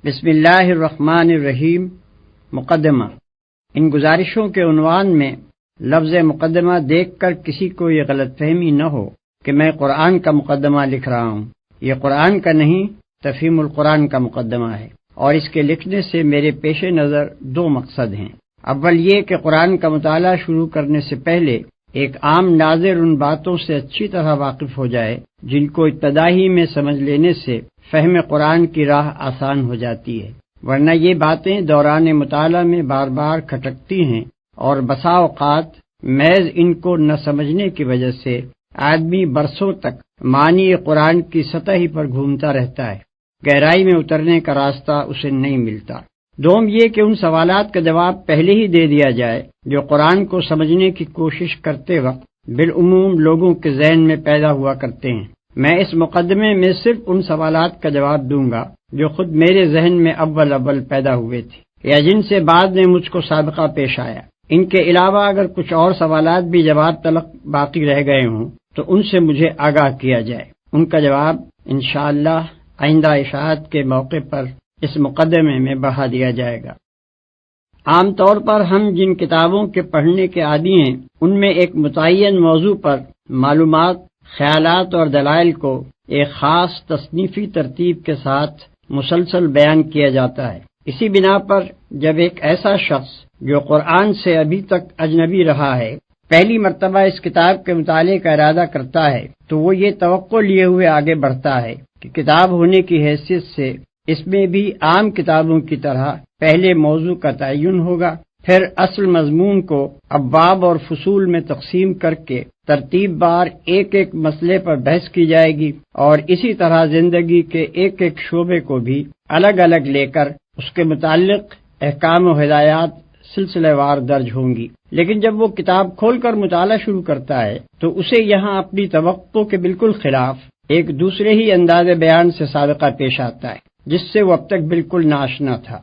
بسم اللہ الرحمن الرحیم۔ مقدمہ۔ ان گزارشوں کے عنوان میں لفظ مقدمہ دیکھ کر کسی کو یہ غلط فہمی نہ ہو کہ میں قرآن کا مقدمہ لکھ رہا ہوں۔ یہ قرآن کا نہیں، تفہیم القرآن کا مقدمہ ہے، اور اس کے لکھنے سے میرے پیش نظر دو مقصد ہیں۔ اول یہ کہ قرآن کا مطالعہ شروع کرنے سے پہلے ایک عام ناظر ان باتوں سے اچھی طرح واقف ہو جائے جن کو ابتدائی میں سمجھ لینے سے فہم قرآن کی راہ آسان ہو جاتی ہے، ورنہ یہ باتیں دوران مطالعہ میں بار بار کھٹکتی ہیں اور بسا اوقات محض ان کو نہ سمجھنے کی وجہ سے آدمی برسوں تک معنی قرآن کی سطح ہی پر گھومتا رہتا ہے، گہرائی میں اترنے کا راستہ اسے نہیں ملتا۔ دوم یہ کہ ان سوالات کا جواب پہلے ہی دے دیا جائے جو قرآن کو سمجھنے کی کوشش کرتے وقت بالعموم لوگوں کے ذہن میں پیدا ہوا کرتے ہیں۔ میں اس مقدمے میں صرف ان سوالات کا جواب دوں گا جو خود میرے ذہن میں اول پیدا ہوئے تھے یا جن سے بعد میں مجھ کو سابقہ پیش آیا۔ ان کے علاوہ اگر کچھ اور سوالات بھی جواب تلق باقی رہ گئے ہوں تو ان سے مجھے آگاہ کیا جائے، ان کا جواب انشاءاللہ آئندہ اشاعت کے موقع پر اس مقدمے میں بڑھا دیا جائے گا۔ عام طور پر ہم جن کتابوں کے پڑھنے کے عادی ہیں ان میں ایک متعین موضوع پر معلومات، خیالات اور دلائل کو ایک خاص تصنیفی ترتیب کے ساتھ مسلسل بیان کیا جاتا ہے۔ اسی بنا پر جب ایک ایسا شخص جو قرآن سے ابھی تک اجنبی رہا ہے پہلی مرتبہ اس کتاب کے مطالعے کا ارادہ کرتا ہے تو وہ یہ توقع لیے ہوئے آگے بڑھتا ہے کہ کتاب ہونے کی حیثیت سے اس میں بھی عام کتابوں کی طرح پہلے موضوع کا تعین ہوگا، پھر اصل مضمون کو ابواب اور فصول میں تقسیم کر کے ترتیب بار ایک ایک مسئلے پر بحث کی جائے گی، اور اسی طرح زندگی کے ایک ایک شعبے کو بھی الگ الگ لے کر اس کے متعلق احکام و ہدایات سلسلہ وار درج ہوں گی۔ لیکن جب وہ کتاب کھول کر مطالعہ شروع کرتا ہے تو اسے یہاں اپنی توقع کے بالکل خلاف ایک دوسرے ہی انداز بیان سے سابقہ پیش آتا ہے جس سے وہ اب تک بالکل ناآشنا تھا۔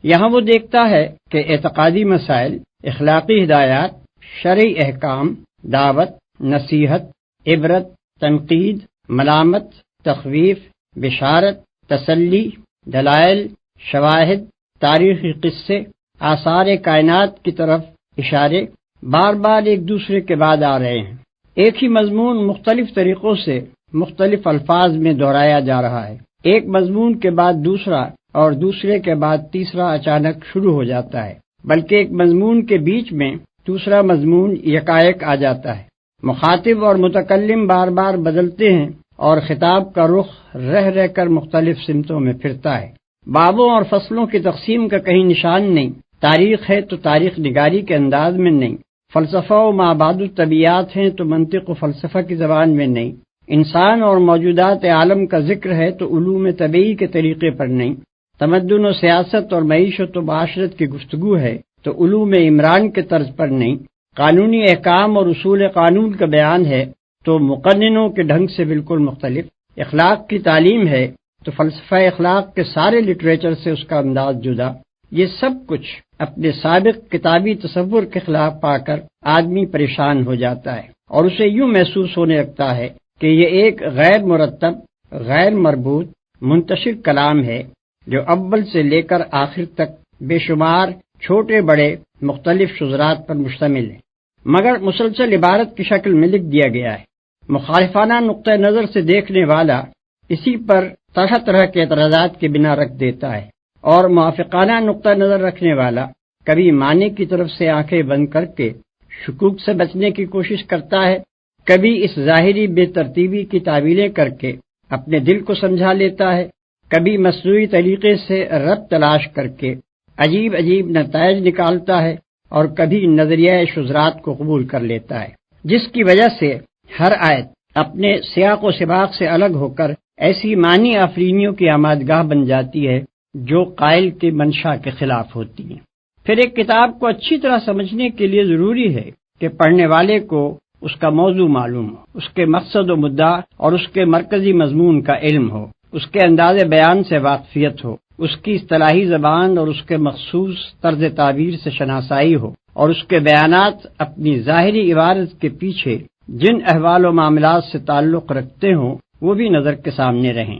یہاں وہ دیکھتا ہے کہ اعتقادی مسائل، اخلاقی ہدایات، شرعی احکام، دعوت، نصیحت، عبرت، تنقید، ملامت، تخویف، بشارت، تسلی، دلائل، شواہد، تاریخی قصے، آثار کائنات کی طرف اشارے بار بار ایک دوسرے کے بعد آ رہے ہیں۔ ایک ہی مضمون مختلف طریقوں سے مختلف الفاظ میں دہرایا جا رہا ہے، ایک مضمون کے بعد دوسرا اور دوسرے کے بعد تیسرا اچانک شروع ہو جاتا ہے، بلکہ ایک مضمون کے بیچ میں دوسرا مضمون یکایک آ جاتا ہے۔ مخاطب اور متکلم بار بار بدلتے ہیں اور خطاب کا رخ رہ رہ کر مختلف سمتوں میں پھرتا ہے۔ بابوں اور فصلوں کی تقسیم کا کہیں نشان نہیں، تاریخ ہے تو تاریخ نگاری کے انداز میں نہیں، فلسفہ و مابعد الطبیعات ہیں تو منطق و فلسفہ کی زبان میں نہیں، انسان اور موجودات عالم کا ذکر ہے تو علوم طبیعی کے طریقے پر نہیں، تمدن و سیاست اور معیشت و معاشرت کی گفتگو ہے تو علوم عمران کے طرز پر نہیں، قانونی احکام اور اصول قانون کا بیان ہے تو مقننوں کے ڈھنگ سے بالکل مختلف، اخلاق کی تعلیم ہے تو فلسفہ اخلاق کے سارے لٹریچر سے اس کا انداز جدا۔ یہ سب کچھ اپنے سابق کتابی تصور کے خلاف پا کر آدمی پریشان ہو جاتا ہے اور اسے یوں محسوس ہونے لگتا ہے کہ یہ ایک غیر مرتب، غیر مربوط، منتشر کلام ہے جو اول سے لے کر آخر تک بے شمار چھوٹے بڑے مختلف شذرات پر مشتمل ہے، مگر مسلسل عبارت کی شکل میں لکھ دیا گیا ہے۔ مخالفانہ نقطہ نظر سے دیکھنے والا اسی پر طرح طرح کے اعتراضات کے بنا رکھ دیتا ہے، اور موافقانہ نقطہ نظر رکھنے والا کبھی معنی کی طرف سے آنکھیں بند کر کے شکوک سے بچنے کی کوشش کرتا ہے، کبھی اس ظاہری بے ترتیبی کی تعویلیں کر کے اپنے دل کو سمجھا لیتا ہے، کبھی مصنوعی طریقے سے ربط تلاش کر کے عجیب عجیب نتائج نکالتا ہے، اور کبھی نظریہ شذرات کو قبول کر لیتا ہے، جس کی وجہ سے ہر آیت اپنے سیاق و سباق سے الگ ہو کر ایسی معنی آفرینیوں کی آمادگاہ بن جاتی ہے جو قائل کی منشا کے خلاف ہوتی ہیں۔ پھر ایک کتاب کو اچھی طرح سمجھنے کے لیے ضروری ہے کہ پڑھنے والے کو اس کا موضوع معلوم ہو، اس کے مقصد و مدعا اور اس کے مرکزی مضمون کا علم ہو، اس کے انداز بیان سے واقفیت ہو، اس کی اصطلاحی زبان اور اس کے مخصوص طرز تعبیر سے شناسائی ہو، اور اس کے بیانات اپنی ظاہری عبارت کے پیچھے جن احوال و معاملات سے تعلق رکھتے ہوں وہ بھی نظر کے سامنے رہیں۔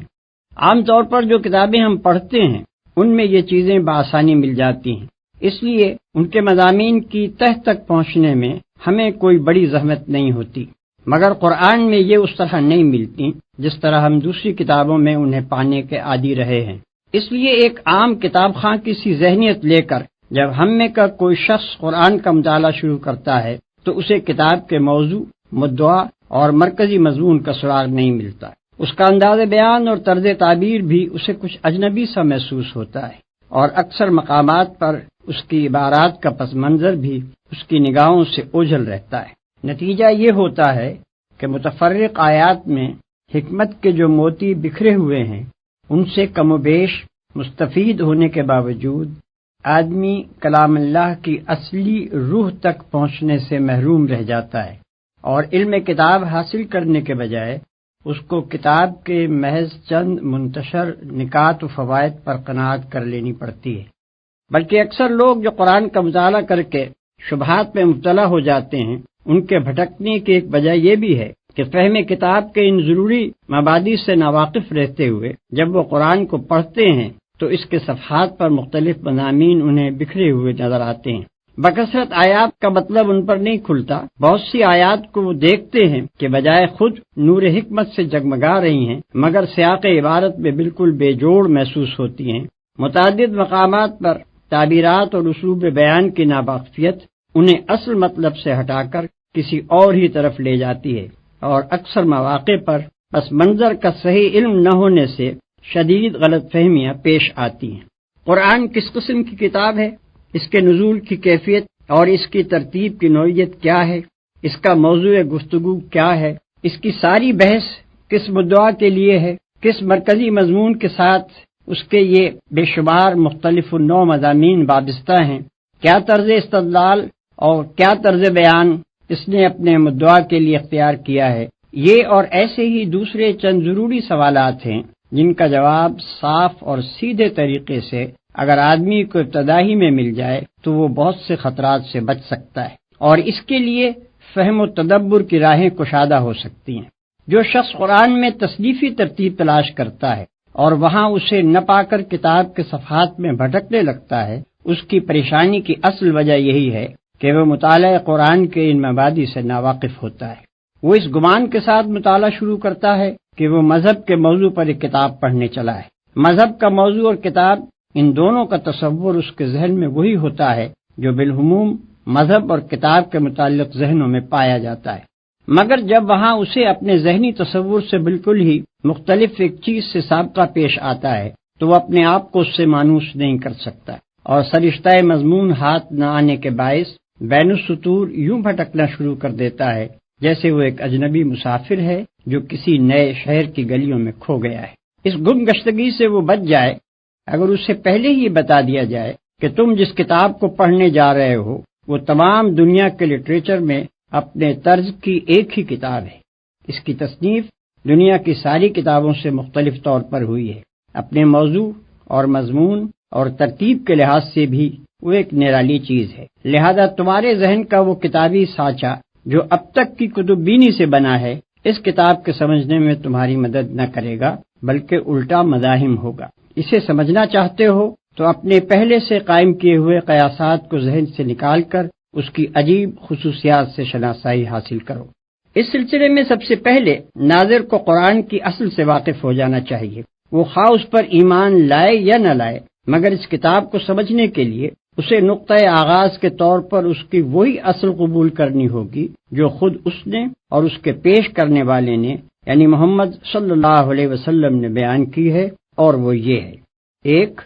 عام طور پر جو کتابیں ہم پڑھتے ہیں ان میں یہ چیزیں بآسانی مل جاتی ہیں، اس لیے ان کے مضامین کی تہ تک پہنچنے میں ہمیں کوئی بڑی زحمت نہیں ہوتی، مگر قرآن میں یہ اس طرح نہیں ملتی جس طرح ہم دوسری کتابوں میں انہیں پانے کے عادی رہے ہیں۔ اس لیے ایک عام کتاب خواں کی سی ذہنیت لے کر جب ہم میں کا کوئی شخص قرآن کا مطالعہ شروع کرتا ہے تو اسے کتاب کے موضوع، مدعا اور مرکزی مضمون کا سراغ نہیں ملتا۔ اس کا انداز بیان اور طرز تعبیر بھی اسے کچھ اجنبی سا محسوس ہوتا ہے، اور اکثر مقامات پر اس کی عبارات کا پس منظر بھی اس کی نگاہوں سے اوجھل رہتا ہے۔ نتیجہ یہ ہوتا ہے کہ متفرق آیات میں حکمت کے جو موتی بکھرے ہوئے ہیں ان سے کم و بیش مستفید ہونے کے باوجود آدمی کلام اللہ کی اصلی روح تک پہنچنے سے محروم رہ جاتا ہے، اور علم کتاب حاصل کرنے کے بجائے اس کو کتاب کے محض چند منتشر نکات و فوائد پر قناعت کر لینی پڑتی ہے۔ بلکہ اکثر لوگ جو قرآن کا مطالعہ کر کے شبہات میں مبتلا ہو جاتے ہیں، ان کے بھٹکنے کی ایک وجہ یہ بھی ہے کہ فہم کتاب کے ان ضروری مبادی سے ناواقف رہتے ہوئے جب وہ قرآن کو پڑھتے ہیں تو اس کے صفحات پر مختلف مضامین انہیں بکھرے ہوئے نظر آتے ہیں۔ بکثرت آیات کا مطلب ان پر نہیں کھلتا۔ بہت سی آیات کو وہ دیکھتے ہیں کہ بجائے خود نور حکمت سے جگمگا رہی ہیں مگر سیاق عبارت میں بالکل بے جوڑ محسوس ہوتی ہیں۔ متعدد مقامات پر تعبیرات اور اسلوب بیان کی ناواقفیت انہیں اصل مطلب سے ہٹا کر کسی اور ہی طرف لے جاتی ہے، اور اکثر مواقع پر پس منظر کا صحیح علم نہ ہونے سے شدید غلط فہمیاں پیش آتی ہیں۔ قرآن کس قسم کی کتاب ہے، اس کے نزول کی کیفیت اور اس کی ترتیب کی نوعیت کیا ہے، اس کا موضوع گفتگو کیا ہے، اس کی ساری بحث کس مدعا کے لیے ہے، کس مرکزی مضمون کے ساتھ اس کے یہ بے شمار مختلف النوع مضامین وابستہ ہیں، کیا طرز استدلال اور کیا طرز بیان اس نے اپنے مدعا کے لیے اختیار کیا ہے، یہ اور ایسے ہی دوسرے چند ضروری سوالات ہیں جن کا جواب صاف اور سیدھے طریقے سے اگر آدمی کو ابتدائی میں مل جائے تو وہ بہت سے خطرات سے بچ سکتا ہے، اور اس کے لیے فہم و تدبر کی راہیں کشادہ ہو سکتی ہیں۔ جو شخص قرآن میں تصنیفی ترتیب تلاش کرتا ہے اور وہاں اسے نہ پا کر کتاب کے صفحات میں بھٹکنے لگتا ہے، اس کی پریشانی کی اصل وجہ یہی ہے کہ وہ مطالعہ قرآن کے ان مبادی سے ناواقف ہوتا ہے۔ وہ اس گمان کے ساتھ مطالعہ شروع کرتا ہے کہ وہ مذہب کے موضوع پر ایک کتاب پڑھنے چلا ہے۔ مذہب کا موضوع اور کتاب، ان دونوں کا تصور اس کے ذہن میں وہی ہوتا ہے جو بالعموم مذہب اور کتاب کے متعلق ذہنوں میں پایا جاتا ہے، مگر جب وہاں اسے اپنے ذہنی تصور سے بالکل ہی مختلف ایک چیز سے سابقہ پیش آتا ہے تو وہ اپنے آپ کو اس سے مانوس نہیں کر سکتا، اور سرشتہ مضمون ہاتھ نہ آنے کے باعث بین السطور یوں بھٹکنا شروع کر دیتا ہے جیسے وہ ایک اجنبی مسافر ہے جو کسی نئے شہر کی گلیوں میں کھو گیا ہے۔ اس گم گشتگی سے وہ بچ جائے اگر اسے پہلے ہی بتا دیا جائے کہ تم جس کتاب کو پڑھنے جا رہے ہو وہ تمام دنیا کے لٹریچر میں اپنے طرز کی ایک ہی کتاب ہے۔ اس کی تصنیف دنیا کی ساری کتابوں سے مختلف طور پر ہوئی ہے، اپنے موضوع اور مضمون اور ترتیب کے لحاظ سے بھی وہ ایک نرالی چیز ہے، لہذا تمہارے ذہن کا وہ کتابی سانچہ جو اب تک کی کتب بینی سے بنا ہے اس کتاب کے سمجھنے میں تمہاری مدد نہ کرے گا بلکہ الٹا مزاحم ہوگا۔ اسے سمجھنا چاہتے ہو تو اپنے پہلے سے قائم کیے ہوئے قیاسات کو ذہن سے نکال کر اس کی عجیب خصوصیات سے شناسائی حاصل کرو۔ اس سلسلے میں سب سے پہلے ناظر کو قرآن کی اصل سے واقف ہو جانا چاہیے، وہ خواہ اس پر ایمان لائے یا نہ لائے، مگر اس کتاب کو سمجھنے کے لیے اسے نقطۂ آغاز کے طور پر اس کی وہی اصل قبول کرنی ہوگی جو خود اس نے اور اس کے پیش کرنے والے نے یعنی محمد صلی اللہ علیہ وسلم نے بیان کی ہے، اور وہ یہ ہے: ایک،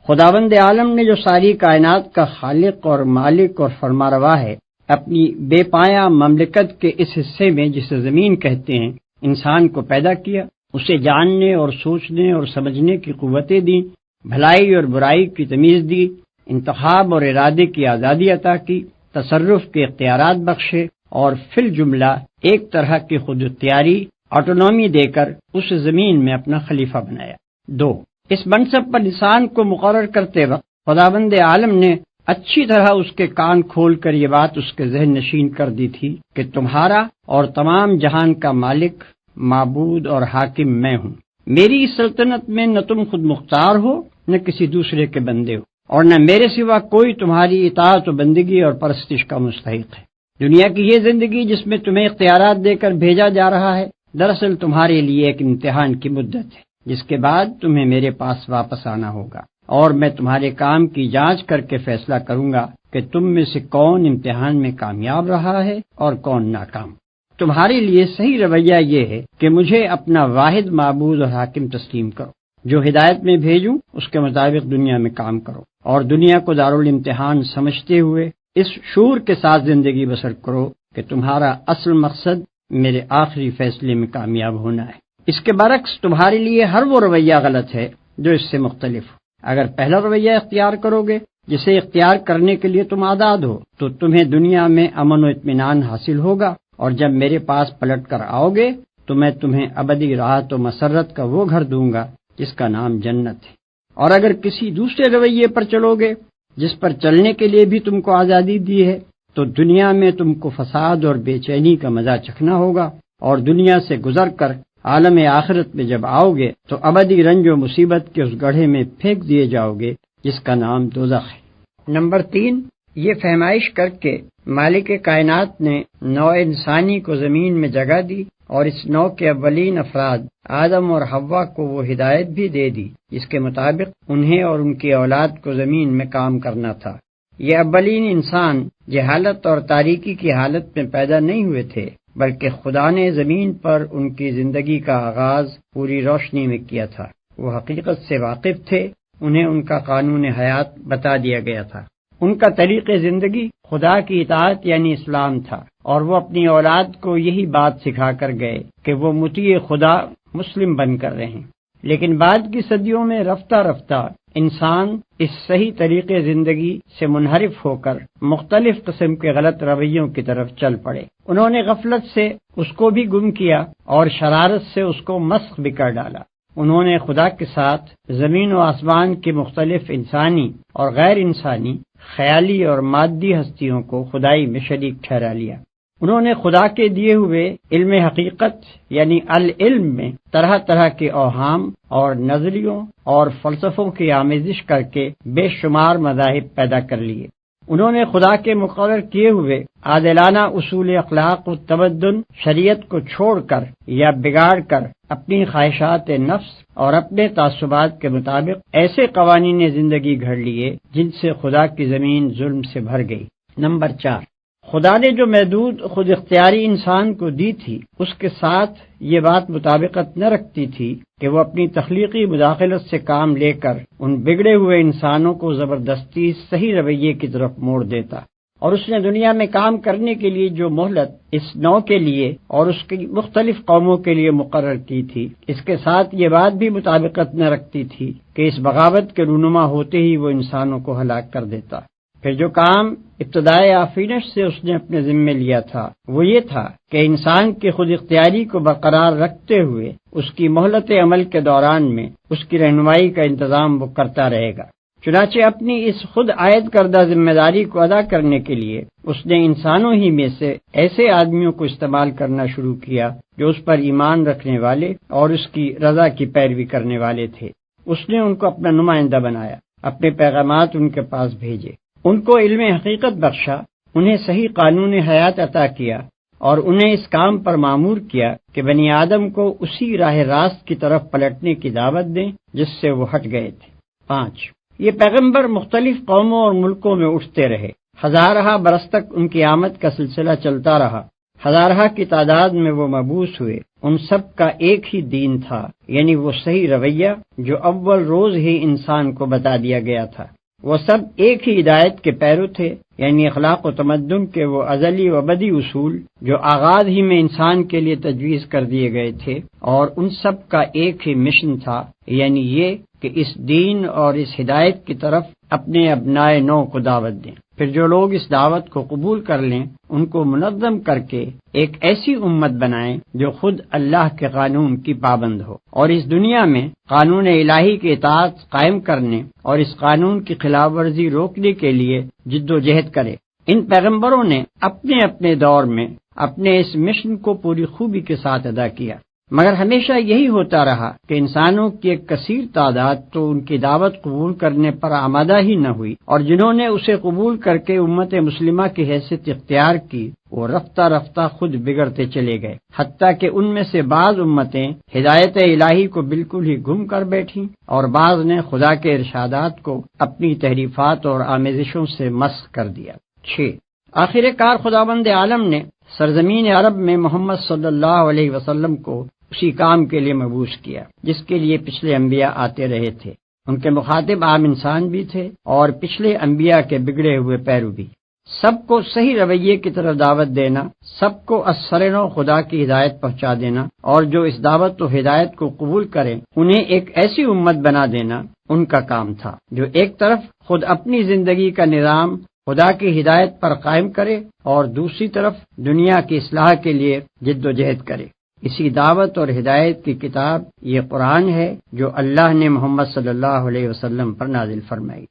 خداوند عالم نے جو ساری کائنات کا خالق اور مالک اور فرماروا ہے، اپنی بے پایہ مملکت کے اس حصے میں جسے زمین کہتے ہیں انسان کو پیدا کیا، اسے جاننے اور سوچنے اور سمجھنے کی قوتیں دیں، بھلائی اور برائی کی تمیز دی، انتخاب اور ارادے کی آزادی عطا کی، تصرف کے اختیارات بخشے، اور فی الجملہ ایک طرح کی خود اختیاری آٹونومی دے کر اس زمین میں اپنا خلیفہ بنایا۔ دو، اس منصب پر انسان کو مقرر کرتے وقت خداوند عالم نے اچھی طرح اس کے کان کھول کر یہ بات اس کے ذہن نشین کر دی تھی کہ تمہارا اور تمام جہان کا مالک، معبود اور حاکم میں ہوں۔ میری سلطنت میں نہ تم خود مختار ہو نہ کسی دوسرے کے بندے ہو، اور نہ میرے سوا کوئی تمہاری اطاعت و بندگی اور پرستش کا مستحق ہے۔ دنیا کی یہ زندگی جس میں تمہیں اختیارات دے کر بھیجا جا رہا ہے، دراصل تمہارے لیے ایک امتحان کی مدت ہے، جس کے بعد تمہیں میرے پاس واپس آنا ہوگا، اور میں تمہارے کام کی جانچ کر کے فیصلہ کروں گا کہ تم میں سے کون امتحان میں کامیاب رہا ہے اور کون ناکام۔ تمہارے لیے صحیح رویہ یہ ہے کہ مجھے اپنا واحد معبود اور حاکم تسلیم کرو، جو ہدایت میں بھیجوں اس کے مطابق دنیا میں کام کرو، اور دنیا کو دارالامتحان سمجھتے ہوئے اس شعور کے ساتھ زندگی بسر کرو کہ تمہارا اصل مقصد میرے آخری فیصلے میں کامیاب ہونا ہے۔ اس کے برعکس تمہارے لیے ہر وہ رویہ غلط ہے جو اس سے مختلف ہو۔ اگر پہلا رویہ اختیار کرو گے جسے اختیار کرنے کے لیے تم آزاد ہو، تو تمہیں دنیا میں امن و اطمینان حاصل ہوگا، اور جب میرے پاس پلٹ کر آؤ گے تو میں تمہیں ابدی راحت و مسرت کا وہ گھر دوں گا جس کا نام جنت ہے۔ اور اگر کسی دوسرے رویے پر چلو گے جس پر چلنے کے لیے بھی تم کو آزادی دی ہے، تو دنیا میں تم کو فساد اور بے چینی کا مزہ چکھنا ہوگا، اور دنیا سے گزر کر عالم آخرت میں جب آؤ گے تو ابدی رنج و مصیبت کے اس گڑھے میں پھینک دیے جاؤ گے جس کا نام دوزخ ہے۔ نمبر 3، یہ فہمائش کر کے مالک کائنات نے نوع انسانی کو زمین میں جگہ دی، اور اس نوع کے اولین افراد آدم اور حوا کو وہ ہدایت بھی دے دی جس کے مطابق انہیں اور ان کی اولاد کو زمین میں کام کرنا تھا۔ یہ اولین انسان جہالت اور تاریکی کی حالت میں پیدا نہیں ہوئے تھے، بلکہ خدا نے زمین پر ان کی زندگی کا آغاز پوری روشنی میں کیا تھا۔ وہ حقیقت سے واقف تھے، انہیں ان کا قانون حیات بتا دیا گیا تھا۔ ان کا طریق زندگی خدا کی اطاعت یعنی اسلام تھا، اور وہ اپنی اولاد کو یہی بات سکھا کر گئے کہ وہ مطیع خدا مسلم بن کر رہیں۔ لیکن بعد کی صدیوں میں رفتہ رفتہ انسان اس صحیح طریقے زندگی سے منحرف ہو کر مختلف قسم کے غلط رویوں کی طرف چل پڑے۔ انہوں نے غفلت سے اس کو بھی گم کیا اور شرارت سے اس کو مسخ بھی کر ڈالا۔ انہوں نے خدا کے ساتھ زمین و آسمان کی مختلف انسانی اور غیر انسانی، خیالی اور مادی ہستیوں کو خدائی میں شریک ٹھہرا لیا۔ انہوں نے خدا کے دیے ہوئے علم حقیقت یعنی العلم میں طرح طرح کے اوہام اور نظریوں اور فلسفوں کی آمیزش کر کے بے شمار مذاہب پیدا کر لیے۔ انہوں نے خدا کے مقرر کیے ہوئے عادلانہ اصول اخلاق و تمدن شریعت کو چھوڑ کر یا بگاڑ کر اپنی خواہشات نفس اور اپنے تعصبات کے مطابق ایسے قوانین زندگی گھڑ لیے جن سے خدا کی زمین ظلم سے بھر گئی۔ نمبر 4، خدا نے جو محدود خود اختیاری انسان کو دی تھی اس کے ساتھ یہ بات مطابقت نہ رکھتی تھی کہ وہ اپنی تخلیقی مداخلت سے کام لے کر ان بگڑے ہوئے انسانوں کو زبردستی صحیح رویے کی طرف موڑ دیتا، اور اس نے دنیا میں کام کرنے کے لیے جو مہلت اس نوع کے لیے اور اس کی مختلف قوموں کے لیے مقرر کی تھی، اس کے ساتھ یہ بات بھی مطابقت نہ رکھتی تھی کہ اس بغاوت کے رونما ہوتے ہی وہ انسانوں کو ہلاک کر دیتا۔ پھر جو کام ابتدائے آفرینش سے اس نے اپنے ذمے لیا تھا وہ یہ تھا کہ انسان کی خود اختیاری کو برقرار رکھتے ہوئے اس کی مہلت عمل کے دوران میں اس کی رہنمائی کا انتظام وہ کرتا رہے گا۔ چنانچہ اپنی اس خود عائد کردہ ذمہ داری کو ادا کرنے کے لیے اس نے انسانوں ہی میں سے ایسے آدمیوں کو استعمال کرنا شروع کیا جو اس پر ایمان رکھنے والے اور اس کی رضا کی پیروی کرنے والے تھے۔ اس نے ان کو اپنا نمائندہ بنایا، اپنے پیغامات ان کے پاس بھیجے، ان کو علم حقیقت بخشا، انہیں صحیح قانون حیات عطا کیا، اور انہیں اس کام پر مامور کیا کہ بنی آدم کو اسی راہ راست کی طرف پلٹنے کی دعوت دیں جس سے وہ ہٹ گئے تھے۔ 5، یہ پیغمبر مختلف قوموں اور ملکوں میں اٹھتے رہے، ہزارہ برس تک ان کی آمد کا سلسلہ چلتا رہا، ہزارہ کی تعداد میں وہ مبعوث ہوئے، ان سب کا ایک ہی دین تھا، یعنی وہ صحیح رویہ جو اول روز ہی انسان کو بتا دیا گیا تھا۔ وہ سب ایک ہی ہدایت کے پیرو تھے، یعنی اخلاق و تمدن کے وہ ازلی و ابدی اصول جو آغاز ہی میں انسان کے لیے تجویز کر دیے گئے تھے، اور ان سب کا ایک ہی مشن تھا، یعنی یہ کہ اس دین اور اس ہدایت کی طرف اپنے ابنائے نو کو دعوت دیں۔ پھر جو لوگ اس دعوت کو قبول کر لیں ان کو منظم کر کے ایک ایسی امت بنائیں جو خود اللہ کے قانون کی پابند ہو، اور اس دنیا میں قانون الہی کی اطاعت قائم کرنے اور اس قانون کی خلاف ورزی روکنے کے لیے جد و جہد کرے۔ ان پیغمبروں نے اپنے اپنے دور میں اپنے اس مشن کو پوری خوبی کے ساتھ ادا کیا۔ مگر ہمیشہ یہی ہوتا رہا کہ انسانوں کی ایک کثیر تعداد تو ان کی دعوت قبول کرنے پر آمادہ ہی نہ ہوئی، اور جنہوں نے اسے قبول کر کے امت مسلمہ کی حیثیت اختیار کی وہ رفتہ رفتہ خود بگڑتے چلے گئے، حتیٰ کہ ان میں سے بعض امتیں ہدایت الہی کو بالکل ہی گم کر بیٹھیں اور بعض نے خدا کے ارشادات کو اپنی تحریفات اور آمیزشوں سے مسخ کر دیا۔ 6۔ آخر کار خداوند عالم نے سرزمین عرب میں محمد صلی اللہ علیہ وسلم کو اسی کام کے لیے مبعوث کیا جس کے لیے پچھلے انبیاء آتے رہے تھے۔ ان کے مخاطب عام انسان بھی تھے اور پچھلے انبیاء کے بگڑے ہوئے پیرو بھی۔ سب کو صحیح رویے کی طرف دعوت دینا، سب کو از نو خدا کی ہدایت پہنچا دینا، اور جو اس دعوت و ہدایت کو قبول کریں انہیں ایک ایسی امت بنا دینا ان کا کام تھا جو ایک طرف خود اپنی زندگی کا نظام خدا کی ہدایت پر قائم کرے اور دوسری طرف دنیا کی اصلاح کے لیے جد و جہد کرے۔ اسی دعوت اور ہدایت کی کتاب یہ قرآن ہے جو اللہ نے محمد صلی اللہ علیہ وسلم پر نازل فرمائی۔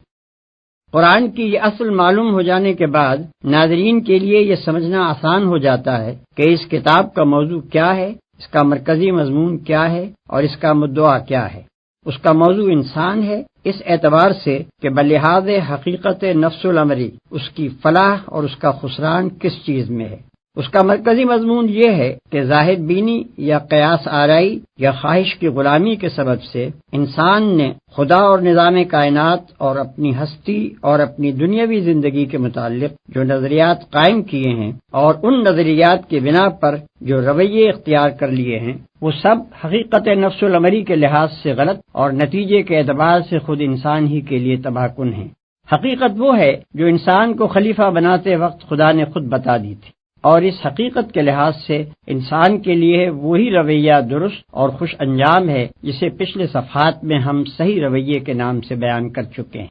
قرآن کی یہ اصل معلوم ہو جانے کے بعد ناظرین کے لیے یہ سمجھنا آسان ہو جاتا ہے کہ اس کتاب کا موضوع کیا ہے، اس کا مرکزی مضمون کیا ہے اور اس کا مدعا کیا ہے۔ اس کا موضوع انسان ہے، اس اعتبار سے کہ بلحاظ حقیقت نفس الامری اس کی فلاح اور اس کا خسران کس چیز میں ہے۔ اس کا مرکزی مضمون یہ ہے کہ ظاہر بینی یا قیاس آرائی یا خواہش کی غلامی کے سبب سے انسان نے خدا اور نظام کائنات اور اپنی ہستی اور اپنی دنیاوی زندگی کے متعلق جو نظریات قائم کیے ہیں اور ان نظریات کی بنا پر جو رویے اختیار کر لیے ہیں وہ سب حقیقت نفس الامری کے لحاظ سے غلط اور نتیجے کے اعتبار سے خود انسان ہی کے لیے تباہ کن ہیں۔ حقیقت وہ ہے جو انسان کو خلیفہ بناتے وقت خدا نے خود بتا دی تھی، اور اس حقیقت کے لحاظ سے انسان کے لیے وہی رویہ درست اور خوش انجام ہے جسے پچھلے صفحات میں ہم صحیح رویے کے نام سے بیان کر چکے ہیں۔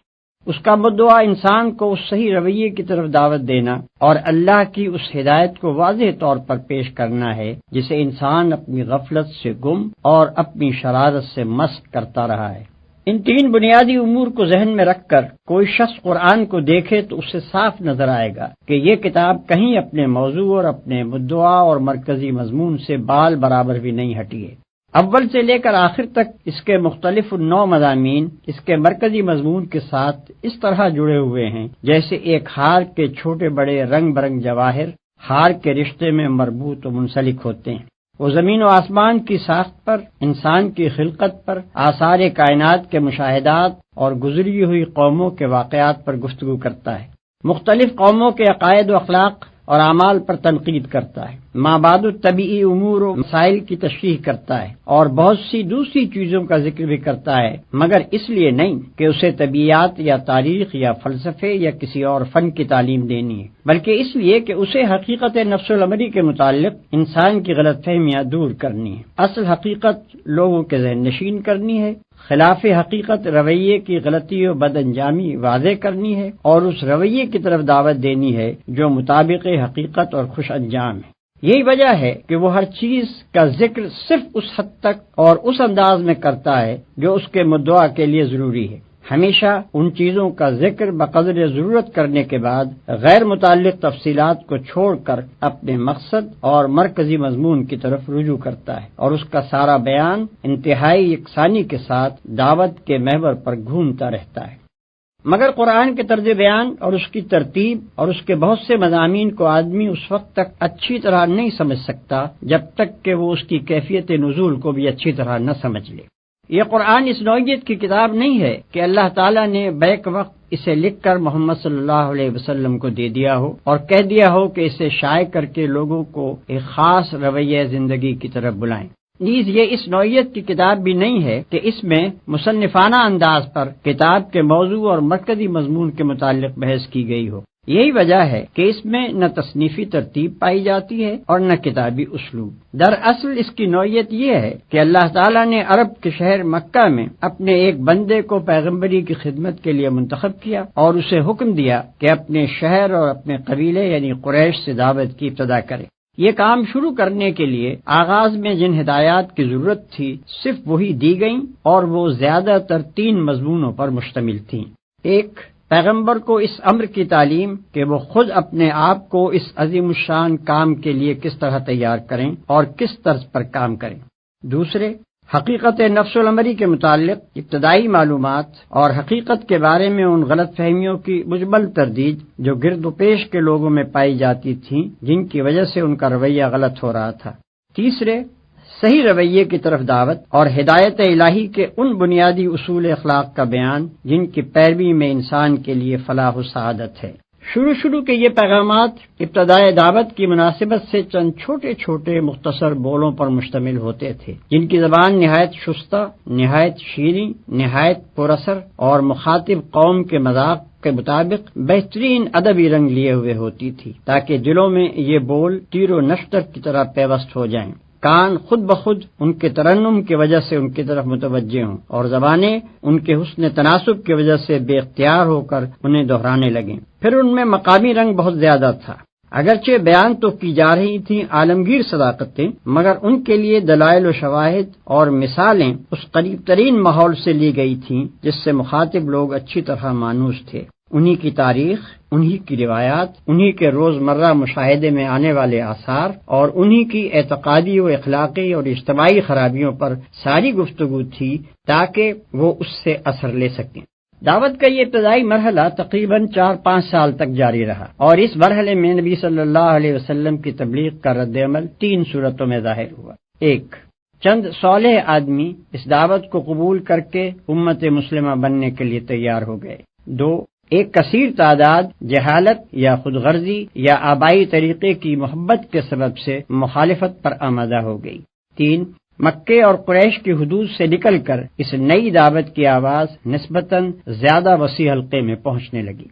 اس کا مدعا انسان کو اس صحیح رویے کی طرف دعوت دینا اور اللہ کی اس ہدایت کو واضح طور پر پیش کرنا ہے جسے انسان اپنی غفلت سے گم اور اپنی شرارت سے مست کرتا رہا ہے۔ ان تین بنیادی امور کو ذہن میں رکھ کر کوئی شخص قرآن کو دیکھے تو اسے صاف نظر آئے گا کہ یہ کتاب کہیں اپنے موضوع اور اپنے مدعا اور مرکزی مضمون سے بال برابر بھی نہیں ہٹی ہے۔ اول سے لے کر آخر تک اس کے مختلف نو مضامین اس کے مرکزی مضمون کے ساتھ اس طرح جڑے ہوئے ہیں جیسے ایک ہار کے چھوٹے بڑے رنگ برنگ جواہر ہار کے رشتے میں مربوط و منسلک ہوتے ہیں۔ وہ زمین و آسمان کی ساخت پر، انسان کی خلقت پر، آثار کائنات کے مشاہدات اور گزری ہوئی قوموں کے واقعات پر گفتگو کرتا ہے، مختلف قوموں کے عقائد و اخلاق اور اعمال پر تنقید کرتا ہے، مابعد الطبیعی امور و مسائل کی تشریح کرتا ہے اور بہت سی دوسری چیزوں کا ذکر بھی کرتا ہے، مگر اس لیے نہیں کہ اسے طبیعیات یا تاریخ یا فلسفے یا کسی اور فن کی تعلیم دینی ہے، بلکہ اس لیے کہ اسے حقیقت نفس الامری کے متعلق انسان کی غلط فہمیاں دور کرنی ہے، اصل حقیقت لوگوں کے ذہن نشین کرنی ہے، خلاف حقیقت رویے کی غلطی و بد انجامی واضح کرنی ہے اور اس رویے کی طرف دعوت دینی ہے جو مطابق حقیقت اور خوش انجام ہے۔ یہی وجہ ہے کہ وہ ہر چیز کا ذکر صرف اس حد تک اور اس انداز میں کرتا ہے جو اس کے مدعا کے لیے ضروری ہے، ہمیشہ ان چیزوں کا ذکر بقدر ضرورت کرنے کے بعد غیر متعلق تفصیلات کو چھوڑ کر اپنے مقصد اور مرکزی مضمون کی طرف رجوع کرتا ہے، اور اس کا سارا بیان انتہائی یکسانی کے ساتھ دعوت کے محور پر گھومتا رہتا ہے۔ مگر قرآن کے طرز بیان اور اس کی ترتیب اور اس کے بہت سے مضامین کو آدمی اس وقت تک اچھی طرح نہیں سمجھ سکتا جب تک کہ وہ اس کی کیفیت نزول کو بھی اچھی طرح نہ سمجھ لے۔ یہ قرآن اس نوعیت کی کتاب نہیں ہے کہ اللہ تعالیٰ نے بیک وقت اسے لکھ کر محمد صلی اللہ علیہ وسلم کو دے دیا ہو اور کہہ دیا ہو کہ اسے شائع کر کے لوگوں کو ایک خاص رویہ زندگی کی طرف بلائیں۔ نیز یہ اس نوعیت کی کتاب بھی نہیں ہے کہ اس میں مصنفانہ انداز پر کتاب کے موضوع اور مرکزی مضمون کے متعلق بحث کی گئی ہو۔ یہی وجہ ہے کہ اس میں نہ تصنیفی ترتیب پائی جاتی ہے اور نہ کتابی اسلوب۔ دراصل اس کی نوعیت یہ ہے کہ اللہ تعالیٰ نے عرب کے شہر مکہ میں اپنے ایک بندے کو پیغمبری کی خدمت کے لیے منتخب کیا اور اسے حکم دیا کہ اپنے شہر اور اپنے قبیلے یعنی قریش سے دعوت کی ابتدا کرے۔ یہ کام شروع کرنے کے لیے آغاز میں جن ہدایات کی ضرورت تھی صرف وہی دی گئیں اور وہ زیادہ تر 3 مضمونوں پر مشتمل تھیں۔ ایک، پیغمبر کو اس امر کی تعلیم کہ وہ خود اپنے آپ کو اس عظیم الشان کام کے لیے کس طرح تیار کریں اور کس طرز پر کام کریں۔ دوسرے، حقیقت نفس الامری کے متعلق ابتدائی معلومات اور حقیقت کے بارے میں ان غلط فہمیوں کی مجمل تردید جو گرد و پیش کے لوگوں میں پائی جاتی تھیں، جن کی وجہ سے ان کا رویہ غلط ہو رہا تھا۔ تیسرے، صحیح رویے کی طرف دعوت اور ہدایت الہی کے ان بنیادی اصول اخلاق کا بیان جن کی پیروی میں انسان کے لیے فلاح و سعادت ہے۔ شروع کے یہ پیغامات ابتدائے دعوت کی مناسبت سے چند چھوٹے چھوٹے مختصر بولوں پر مشتمل ہوتے تھے، جن کی زبان نہایت شستہ، نہایت شیریں، نہایت پر اثر اور مخاطب قوم کے مذاق کے مطابق بہترین ادبی رنگ لیے ہوئے ہوتی تھی، تاکہ دلوں میں یہ بول تیر و نشتر کی طرح پیوست ہو جائیں، کان خود بخود ان کے ترنم کی وجہ سے ان کی طرف متوجہ ہوں، اور زبانیں ان کے حسن تناسب کی وجہ سے بے اختیار ہو کر انہیں دہرانے لگیں۔ پھر ان میں مقامی رنگ بہت زیادہ تھا، اگرچہ بیان تو کی جا رہی تھیں عالمگیر صداقتیں، مگر ان کے لیے دلائل و شواہد اور مثالیں اس قریب ترین ماحول سے لی گئی تھیں جس سے مخاطب لوگ اچھی طرح مانوس تھے۔ انہی کی تاریخ، انہی کی روایات، انہی کے روزمرہ مشاہدے میں آنے والے آثار اور انہی کی اعتقادی و اخلاقی اور اجتماعی خرابیوں پر ساری گفتگو تھی تاکہ وہ اس سے اثر لے سکیں۔ دعوت کا یہ ابتدائی مرحلہ تقریباً 4-5 سال تک جاری رہا، اور اس مرحلے میں نبی صلی اللہ علیہ وسلم کی تبلیغ کا رد عمل 3 صورتوں میں ظاہر ہوا۔ 1، چند صالح آدمی اس دعوت کو قبول کر کے امت مسلمہ بننے کے لیے تیار ہو گئے۔ 2، ایک کثیر تعداد جہالت یا خود غرضی یا آبائی طریقے کی محبت کے سبب سے مخالفت پر آمادہ ہو گئی۔ 3، مکے اور قریش کی حدود سے نکل کر اس نئی دعوت کی آواز نسبتاً زیادہ وسیع حلقے میں پہنچنے لگی۔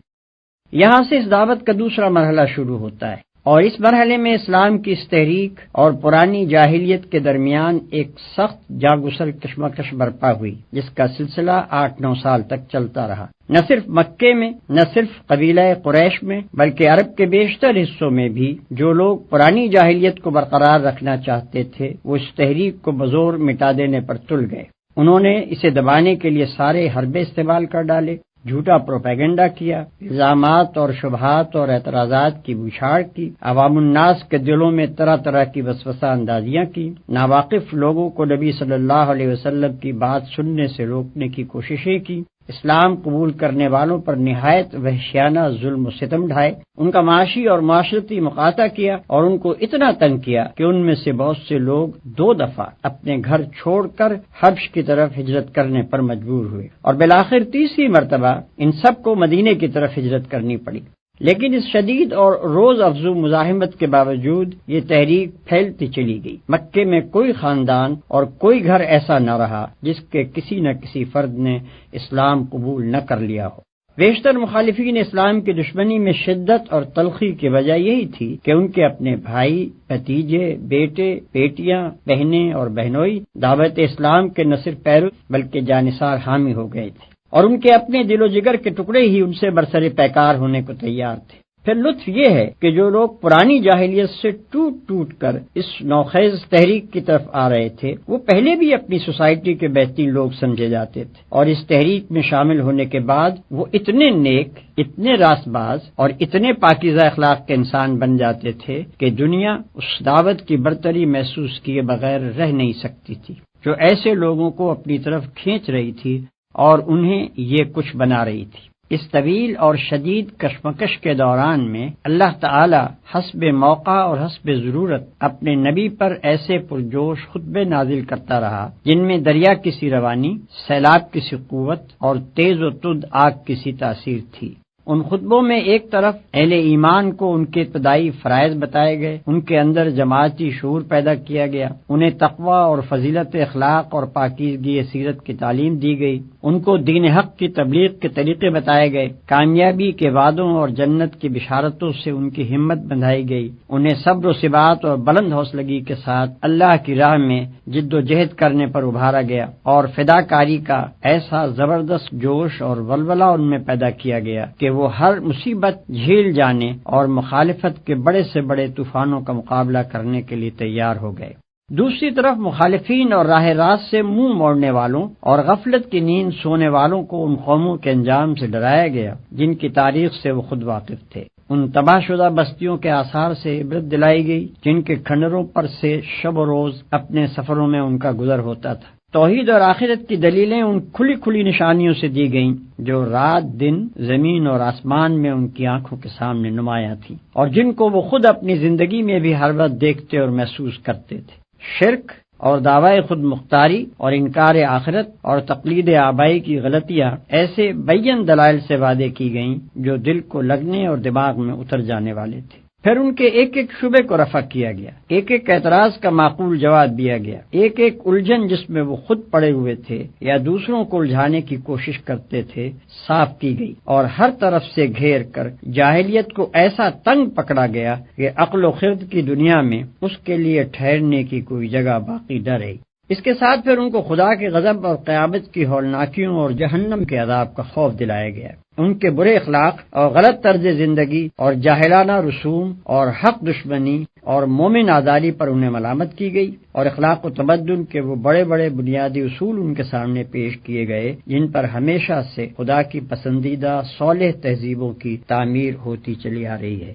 یہاں سے اس دعوت کا دوسرا مرحلہ شروع ہوتا ہے، اور اس مرحلے میں اسلام کی اس تحریک اور پرانی جاہلیت کے درمیان ایک سخت جاگسر کشمکش برپا ہوئی، جس کا سلسلہ 8-9 سال تک چلتا رہا۔ نہ صرف مکے میں، نہ صرف قبیلہ قریش میں، بلکہ عرب کے بیشتر حصوں میں بھی جو لوگ پرانی جاہلیت کو برقرار رکھنا چاہتے تھے، وہ اس تحریک کو بزور مٹا دینے پر تل گئے۔ انہوں نے اسے دبانے کے لیے سارے حربے استعمال کر ڈالے، جھوٹا پروپیگنڈا کیا، الزامات اور شبہات اور اعتراضات کی بوچھاڑ کی، عوام الناس کے دلوں میں طرح طرح کی وسوسہ اندازیاں کی، ناواقف لوگوں کو نبی صلی اللہ علیہ وسلم کی بات سننے سے روکنے کی کوششیں کی، اسلام قبول کرنے والوں پر نہایت وحشیانہ ظلم و ستم ڈھائے، ان کا معاشی اور معاشرتی مقاطع کیا، اور ان کو اتنا تنگ کیا کہ ان میں سے بہت سے لوگ 2 دفعہ اپنے گھر چھوڑ کر حبش کی طرف ہجرت کرنے پر مجبور ہوئے، اور بالآخر تیسری مرتبہ ان سب کو مدینے کی طرف ہجرت کرنی پڑی۔ لیکن اس شدید اور روز افزوں مزاحمت کے باوجود یہ تحریک پھیلتی چلی گئی۔ مکے میں کوئی خاندان اور کوئی گھر ایسا نہ رہا جس کے کسی نہ کسی فرد نے اسلام قبول نہ کر لیا ہو۔ بیشتر مخالفین اسلام کی دشمنی میں شدت اور تلخی کی وجہ یہی تھی کہ ان کے اپنے بھائی، بھتیجے، بیٹے، بیٹیاں، بہنیں اور بہنوئی دعوت اسلام کے نہ صرف پیرو بلکہ جانثار حامی ہو گئے تھے، اور ان کے اپنے دل و جگر کے ٹکڑے ہی ان سے برسر پیکار ہونے کو تیار تھے۔ پھر لطف یہ ہے کہ جو لوگ پرانی جاہلیت سے ٹوٹ ٹوٹ کر اس نوخیز تحریک کی طرف آ رہے تھے، وہ پہلے بھی اپنی سوسائٹی کے بہترین لوگ سمجھے جاتے تھے، اور اس تحریک میں شامل ہونے کے بعد وہ اتنے نیک، اتنے راست باز اور اتنے پاکیزہ اخلاق کے انسان بن جاتے تھے کہ دنیا اس دعوت کی برتری محسوس کیے بغیر رہ نہیں سکتی تھی، جو ایسے لوگوں کو اپنی طرف کھینچ رہی تھی اور انہیں یہ کچھ بنا رہی تھی۔ اس طویل اور شدید کشمکش کے دوران میں اللہ تعالی حسب موقع اور حسب ضرورت اپنے نبی پر ایسے پرجوش خطبے نازل کرتا رہا جن میں دریا کی سی روانی، سیلاب کی سی قوت اور تیز و تند آگ کی سی تاثیر تھی۔ ان خطبوں میں ایک طرف اہل ایمان کو ان کے ابتدائی فرائض بتائے گئے، ان کے اندر جماعتی شعور پیدا کیا گیا، انہیں تقوی اور فضیلت اخلاق اور پاکیزگی سیرت کی تعلیم دی گئی، ان کو دین حق کی تبلیغ کے طریقے بتائے گئے، کامیابی کے وعدوں اور جنت کی بشارتوں سے ان کی ہمت بندھائی گئی، انہیں صبر و ثبات اور بلند حوصلگی کے ساتھ اللہ کی راہ میں جد و جہد کرنے پر ابھارا گیا، اور فداکاری کا ایسا زبردست جوش اور ولولہ ان میں پیدا کیا گیا کہ وہ ہر مصیبت جھیل جانے اور مخالفت کے بڑے سے بڑے طوفانوں کا مقابلہ کرنے کے لیے تیار ہو گئے۔ دوسری طرف مخالفین اور راہ راست سے منہ موڑنے والوں اور غفلت کی نیند سونے والوں کو ان قوموں کے انجام سے ڈرایا گیا جن کی تاریخ سے وہ خود واقف تھے۔ ان تباہ شدہ بستیوں کے آثار سے عبرت دلائی گئی جن کے کھنڈروں پر سے شب و روز اپنے سفروں میں ان کا گزر ہوتا تھا۔ توحید اور آخرت کی دلیلیں ان کھلی کھلی نشانیوں سے دی گئیں جو رات دن زمین اور آسمان میں ان کی آنکھوں کے سامنے نمایاں تھیں، اور جن کو وہ خود اپنی زندگی میں بھی ہر وقت دیکھتے اور محسوس کرتے تھے۔ شرک اور دعوی خود مختاری اور انکار آخرت اور تقلید آبائی کی غلطیاں ایسے بین دلائل سے وعدے کی گئیں جو دل کو لگنے اور دماغ میں اتر جانے والے تھے۔ پھر ان کے ایک ایک شبے کو رفع کیا گیا، ایک ایک اعتراض کا معقول جواب دیا گیا، ایک ایک الجھن جس میں وہ خود پڑے ہوئے تھے یا دوسروں کو الجھانے کی کوشش کرتے تھے صاف کی گئی، اور ہر طرف سے گھیر کر جاہلیت کو ایسا تنگ پکڑا گیا کہ عقل و خرد کی دنیا میں اس کے لیے ٹھہرنے کی کوئی جگہ باقی نہ رہی۔ اس کے ساتھ پھر ان کو خدا کے غضب اور قیامت کی ہولناکیوں اور جہنم کے عذاب کا خوف دلایا گیا۔ ان کے برے اخلاق اور غلط طرز زندگی اور جاہلانہ رسوم اور حق دشمنی اور مومن آزاری پر انہیں ملامت کی گئی، اور اخلاق و تمدن کے وہ بڑے بڑے بنیادی اصول ان کے سامنے پیش کیے گئے جن پر ہمیشہ سے خدا کی پسندیدہ صالح تہذیبوں کی تعمیر ہوتی چلی آ رہی ہے۔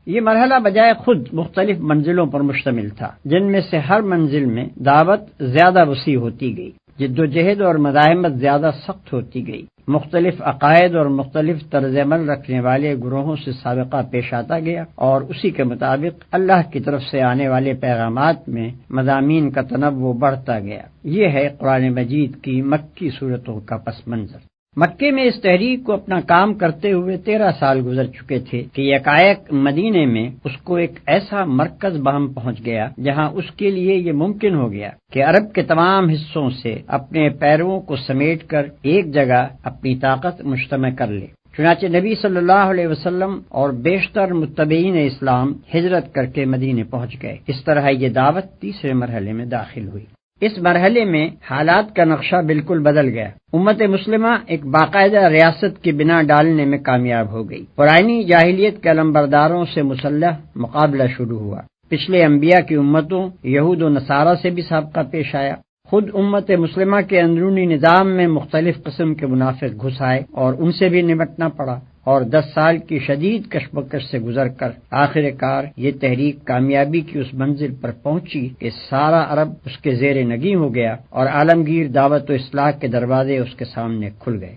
یہ مرحلہ بجائے خود مختلف منزلوں پر مشتمل تھا، جن میں سے ہر منزل میں دعوت زیادہ وسیع ہوتی گئی، جد و جہد اور مزاحمت زیادہ سخت ہوتی گئی، مختلف عقائد اور مختلف طرز عمل رکھنے والے گروہوں سے سابقہ پیش آتا گیا، اور اسی کے مطابق اللہ کی طرف سے آنے والے پیغامات میں مضامین کا تنوع بڑھتا گیا۔ یہ ہے قرآن مجید کی مکی صورتوں کا پس منظر۔ مکے میں اس تحریک کو اپنا کام کرتے ہوئے 13 سال گزر چکے تھے کہ یکایک مدینے میں اس کو ایک ایسا مرکز بہم پہنچ گیا جہاں اس کے لیے یہ ممکن ہو گیا کہ عرب کے تمام حصوں سے اپنے پیرووں کو سمیٹ کر ایک جگہ اپنی طاقت مجتمع کر لے۔ چنانچہ نبی صلی اللہ علیہ وسلم اور بیشتر متبعین اسلام ہجرت کر کے مدینے پہنچ گئے۔ اس طرح یہ دعوت تیسرے مرحلے میں داخل ہوئی۔ اس مرحلے میں حالات کا نقشہ بالکل بدل گیا۔ امت مسلمہ ایک باقاعدہ ریاست کی بنا ڈالنے میں کامیاب ہو گئی۔ پرانی جاہلیت کے علمبرداروں سے مسلح مقابلہ شروع ہوا۔ پچھلے انبیاء کی امتوں یہود و نصارہ سے بھی سابقہ پیش آیا۔ خود امت مسلمہ کے اندرونی نظام میں مختلف قسم کے منافق گھس آئے اور ان سے بھی نمٹنا پڑا، اور 10 سال کی شدید کشمکش سے گزر کر آخر کار یہ تحریک کامیابی کی اس منزل پر پہنچی کہ سارا عرب اس کے زیر نگیں ہو گیا اور عالمگیر دعوت و اصلاح کے دروازے اس کے سامنے کھل گئے۔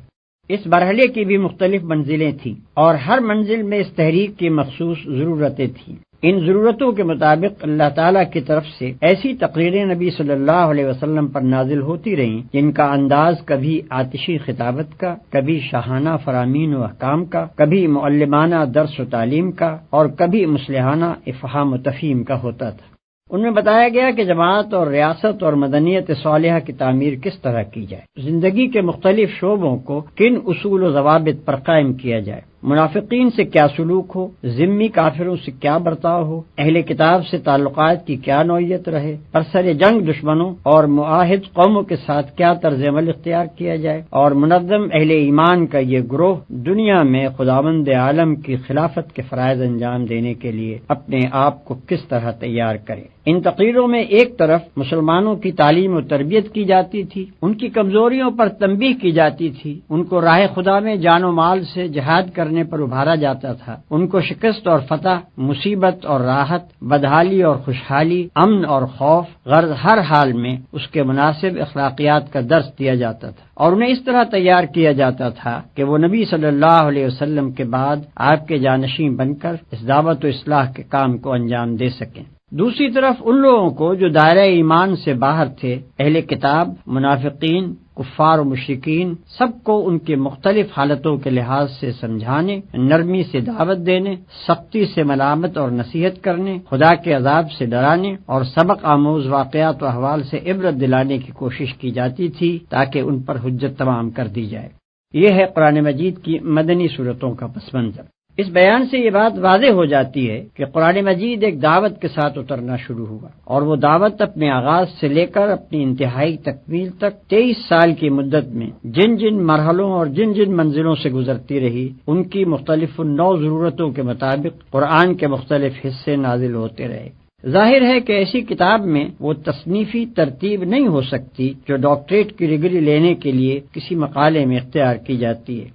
اس مرحلے کی بھی مختلف منزلیں تھیں، اور ہر منزل میں اس تحریک کی مخصوص ضرورتیں تھیں۔ ان ضرورتوں کے مطابق اللہ تعالیٰ کی طرف سے ایسی تقریریں نبی صلی اللہ علیہ وسلم پر نازل ہوتی رہیں جن کا انداز کبھی آتشی خطابت کا، کبھی شاہانہ فرامین و احکام کا، کبھی معلمانہ درس و تعلیم کا، اور کبھی مصلحانہ افہام و تفہیم کا ہوتا تھا۔ ان میں بتایا گیا کہ جماعت اور ریاست اور مدنیت صالحہ کی تعمیر کس طرح کی جائے، زندگی کے مختلف شعبوں کو کن اصول و ضوابط پر قائم کیا جائے، منافقین سے کیا سلوک ہو، ذمی کافروں سے کیا برتاؤ ہو، اہل کتاب سے تعلقات کی کیا نوعیت رہے، برسر جنگ دشمنوں اور معاہد قوموں کے ساتھ کیا طرز عمل اختیار کیا جائے، اور منظم اہل ایمان کا یہ گروہ دنیا میں خداوند عالم کی خلافت کے فرائض انجام دینے کے لیے اپنے آپ کو کس طرح تیار کرے۔ ان تقریروں میں ایک طرف مسلمانوں کی تعلیم و تربیت کی جاتی تھی، ان کی کمزوریوں پر تنبیہ کی جاتی تھی، ان کو راہ خدا میں جان و مال سے جہاد کرنے پر ابھارا جاتا تھا، ان کو شکست اور فتح، مصیبت اور راحت، بدحالی اور خوشحالی، امن اور خوف، غرض ہر حال میں اس کے مناسب اخلاقیات کا درس دیا جاتا تھا، اور انہیں اس طرح تیار کیا جاتا تھا کہ وہ نبی صلی اللہ علیہ وسلم کے بعد آپ کے جانشین بن کر اس دعوت و اصلاح کے کام کو انجام دے سکیں۔ دوسری طرف ان لوگوں کو جو دائرہ ایمان سے باہر تھے، اہل کتاب، منافقین، کفار و مشرکین، سب کو ان کی مختلف حالتوں کے لحاظ سے سمجھانے، نرمی سے دعوت دینے، سختی سے ملامت اور نصیحت کرنے، خدا کے عذاب سے ڈرانے اور سبق آموز واقعات و احوال سے عبرت دلانے کی کوشش کی جاتی تھی تاکہ ان پر حجت تمام کر دی جائے۔ یہ ہے قرآن مجید کی مدنی صورتوں کا پس منظر۔ اس بیان سے یہ بات واضح ہو جاتی ہے کہ قرآن مجید ایک دعوت کے ساتھ اترنا شروع ہوا، اور وہ دعوت اپنے آغاز سے لے کر اپنی انتہائی تکمیل تک 23 سال کی مدت میں جن جن مرحلوں اور جن جن منزلوں سے گزرتی رہی، ان کی مختلف نو ضرورتوں کے مطابق قرآن کے مختلف حصے نازل ہوتے رہے۔ ظاہر ہے کہ ایسی کتاب میں وہ تصنیفی ترتیب نہیں ہو سکتی جو ڈاکٹریٹ کی ڈگری لینے کے لیے کسی مقالے میں اختیار کی جاتی ہے۔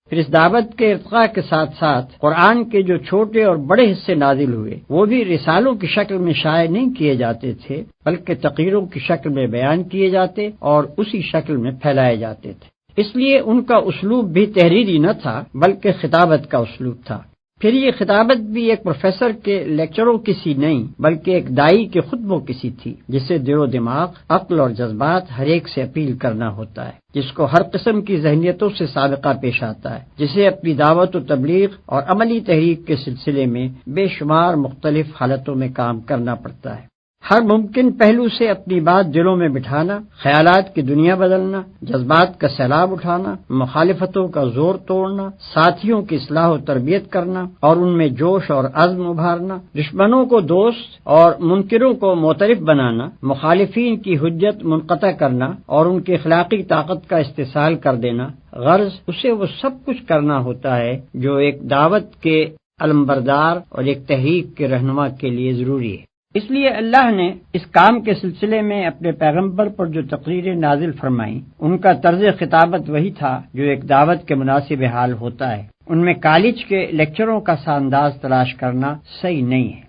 پھر اس دعوت کے ارتقاء کے ساتھ ساتھ قرآن کے جو چھوٹے اور بڑے حصے نازل ہوئے وہ بھی رسالوں کی شکل میں شائع نہیں کیے جاتے تھے، بلکہ تقریروں کی شکل میں بیان کیے جاتے اور اسی شکل میں پھیلائے جاتے تھے۔ اس لیے ان کا اسلوب بھی تحریری نہ تھا بلکہ خطابت کا اسلوب تھا۔ پھر یہ خطابت بھی ایک پروفیسر کے لیکچروں کی سی نہیں بلکہ ایک دائی کے خطبوں کی سی تھی، جسے دل و دماغ، عقل اور جذبات ہر ایک سے اپیل کرنا ہوتا ہے، جس کو ہر قسم کی ذہنیتوں سے سابقہ پیش آتا ہے، جسے اپنی دعوت و تبلیغ اور عملی تحریک کے سلسلے میں بے شمار مختلف حالتوں میں کام کرنا پڑتا ہے۔ ہر ممکن پہلو سے اپنی بات دلوں میں بٹھانا، خیالات کی دنیا بدلنا، جذبات کا سیلاب اٹھانا، مخالفتوں کا زور توڑنا، ساتھیوں کی اصلاح و تربیت کرنا اور ان میں جوش اور عزم ابھارنا، دشمنوں کو دوست اور منکروں کو معترف بنانا، مخالفین کی حجت منقطع کرنا اور ان کی اخلاقی طاقت کا استحصال کر دینا، غرض اسے وہ سب کچھ کرنا ہوتا ہے جو ایک دعوت کے علمبردار اور ایک تحریک کے رہنما کے لیے ضروری ہے۔ اس لیے اللہ نے اس کام کے سلسلے میں اپنے پیغمبر پر جو تقریریں نازل فرمائیں ان کا طرز خطابت وہی تھا جو ایک دعوت کے مناسب حال ہوتا ہے۔ ان میں کالج کے لیکچروں کا سا انداز تلاش کرنا صحیح نہیں ہے۔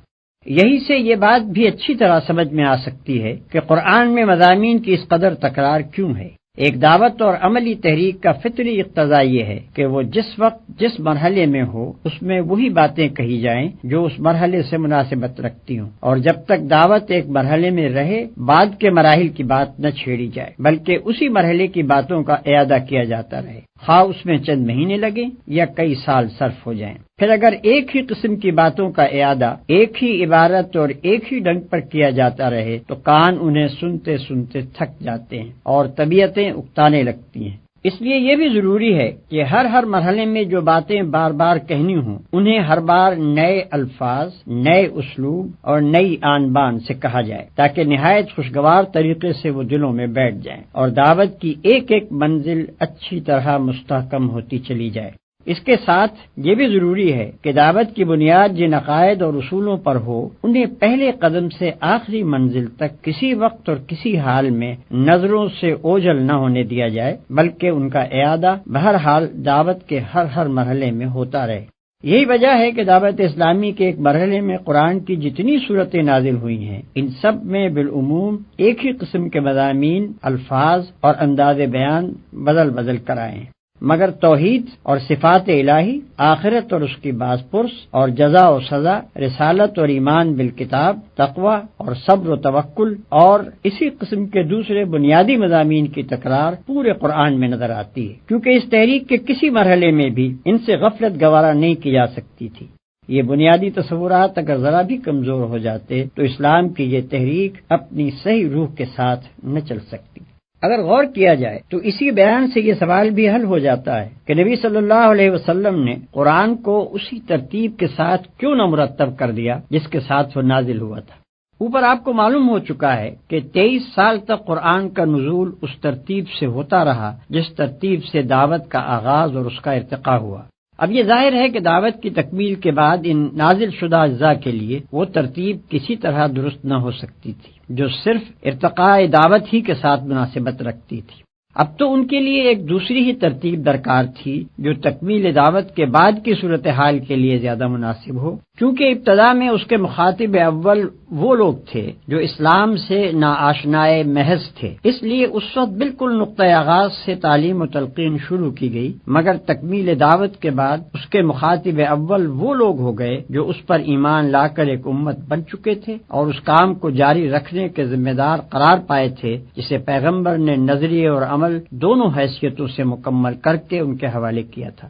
یہی سے یہ بات بھی اچھی طرح سمجھ میں آ سکتی ہے کہ قرآن میں مضامین کی اس قدر تکرار کیوں ہے۔ ایک دعوت اور عملی تحریک کا فطری اقتضا یہ ہے کہ وہ جس وقت جس مرحلے میں ہو اس میں وہی باتیں کہی جائیں جو اس مرحلے سے مناسبت رکھتی ہوں، اور جب تک دعوت ایک مرحلے میں رہے بعد کے مراحل کی بات نہ چھیڑی جائے بلکہ اسی مرحلے کی باتوں کا اعادہ کیا جاتا رہے، خواہ اس میں چند مہینے لگیں یا کئی سال صرف ہو جائیں۔ پھر اگر ایک ہی قسم کی باتوں کا اعادہ ایک ہی عبارت اور ایک ہی ڈھنگ پر کیا جاتا رہے تو کان انہیں سنتے سنتے تھک جاتے ہیں اور طبیعتیں اکتانے لگتی ہیں۔ اس لیے یہ بھی ضروری ہے کہ ہر مرحلے میں جو باتیں بار بار کہنی ہوں انہیں ہر بار نئے الفاظ، نئے اسلوب اور نئی آن بان سے کہا جائے تاکہ نہایت خوشگوار طریقے سے وہ دلوں میں بیٹھ جائیں اور دعوت کی ایک ایک منزل اچھی طرح مستحکم ہوتی چلی جائے۔ اس کے ساتھ یہ بھی ضروری ہے کہ دعوت کی بنیاد جن عقائد اور اصولوں پر ہو انہیں پہلے قدم سے آخری منزل تک کسی وقت اور کسی حال میں نظروں سے اوجھل نہ ہونے دیا جائے بلکہ ان کا اعادہ بہرحال دعوت کے ہر مرحلے میں ہوتا رہے۔ یہی وجہ ہے کہ دعوت اسلامی کے ایک مرحلے میں قرآن کی جتنی صورتیں نازل ہوئی ہیں ان سب میں بالعموم ایک ہی قسم کے مضامین، الفاظ اور انداز بیان بدل کر آئے ہیں، مگر توحید اور صفات الہی، آخرت اور اس کی باز پرس اور جزا و سزا، رسالت اور ایمان بالکتاب، تقوی اور صبر و توکل اور اسی قسم کے دوسرے بنیادی مضامین کی تکرار پورے قرآن میں نظر آتی ہے، کیونکہ اس تحریک کے کسی مرحلے میں بھی ان سے غفلت گوارا نہیں کی جا سکتی تھی۔ یہ بنیادی تصورات اگر ذرا بھی کمزور ہو جاتے تو اسلام کی یہ تحریک اپنی صحیح روح کے ساتھ نہ چل سکتی۔ اگر غور کیا جائے تو اسی بیان سے یہ سوال بھی حل ہو جاتا ہے کہ نبی صلی اللہ علیہ وسلم نے قرآن کو اسی ترتیب کے ساتھ کیوں نہ مرتب کر دیا جس کے ساتھ وہ نازل ہوا تھا۔ اوپر آپ کو معلوم ہو چکا ہے کہ 23 سال تک قرآن کا نزول اس ترتیب سے ہوتا رہا جس ترتیب سے دعوت کا آغاز اور اس کا ارتقاء ہوا۔ اب یہ ظاہر ہے کہ دعوت کی تکمیل کے بعد ان نازل شدہ اجزاء کے لیے وہ ترتیب کسی طرح درست نہ ہو سکتی تھی جو صرف ارتقاء دعوت ہی کے ساتھ مناسبت رکھتی تھی۔ اب تو ان کے لیے ایک دوسری ہی ترتیب درکار تھی جو تکمیل دعوت کے بعد کی صورتحال کے لیے زیادہ مناسب ہو، کیونکہ ابتدا میں اس کے مخاطب اول وہ لوگ تھے جو اسلام سے ناآشنائے محض تھے، اس لیے اس وقت بالکل نقطۂ آغاز سے تعلیم و تلقین شروع کی گئی، مگر تکمیل دعوت کے بعد اس کے مخاطب اول وہ لوگ ہو گئے جو اس پر ایمان لا کر ایک امت بن چکے تھے اور اس کام کو جاری رکھنے کے ذمہ دار قرار پائے تھے جسے پیغمبر نے نظریے اور عمل دونوں حیثیتوں سے مکمل کر کے ان کے حوالے کیا تھا۔